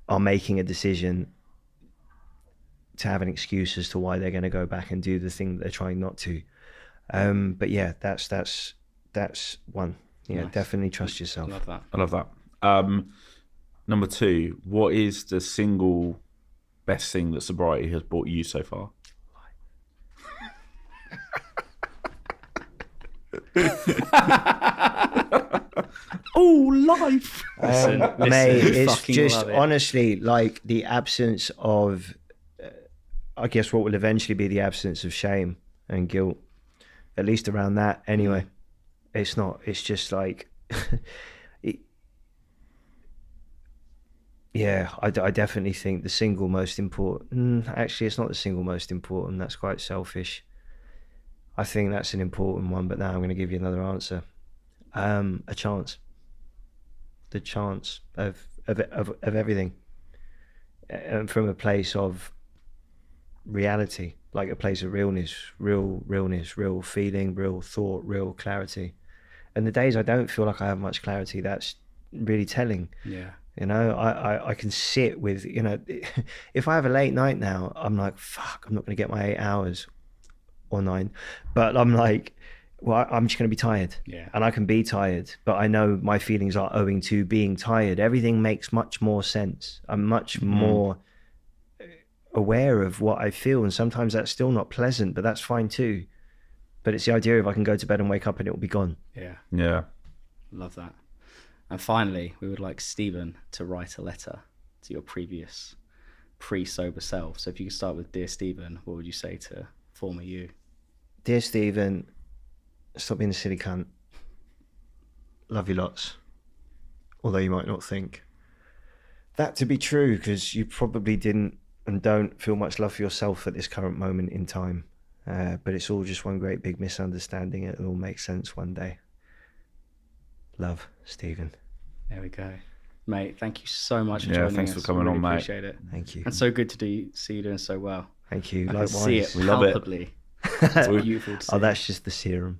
are making a decision to have an excuse as to why they're going to go back and do the thing that they're trying not to. But yeah, that's one. Yeah, Nice. Definitely trust yourself. Love that. I love that. Number two, what is the single best thing that sobriety has brought you so far? Oh, life. Mate, you it's fucking just love it. honestly like the absence of, I guess what will eventually be the absence of shame and guilt, at least around that anyway. It's just like, yeah, I definitely think the single most important, actually it's not the single most important, that's quite selfish. I think that's an important one, but now I'm going to give you another answer. A chance. The chance of everything, and from a place of reality, like a place of realness, real feeling, real thought, real clarity. And the days I don't feel like I have much clarity, that's really telling. Yeah. You know, I can sit with, if I have a late night now, I'm like, fuck, I'm not going to get my 8 hours or 9. But I'm like, well, I'm just going to be tired. Yeah. And I can be tired, but I know my feelings are owing to being tired. Everything makes much more sense. I'm much more aware of what I feel. And sometimes that's still not pleasant, but that's fine too. But it's the idea of I can go to bed and wake up and it will be gone. Yeah. Yeah. Love that. And finally, we would like Stephen to write a letter to your previous pre-sober self. So if you could start with Dear Stephen, what would you say to former you? Dear Stephen, stop being a silly cunt. Love you lots. Although you might not think. that to be true, because you probably didn't and don't feel much love for yourself at this current moment in time. But it's all just one great big misunderstanding. It'll all make sense one day. Love, Stephen. There we go. Mate, thank you so much for joining us. Thanks for coming really on, mate. Appreciate it. Thank you. And so good to see you doing so well. Thank you. I Likewise. can see it We love it. palpably. It's beautiful to see. Oh, that's just the serum.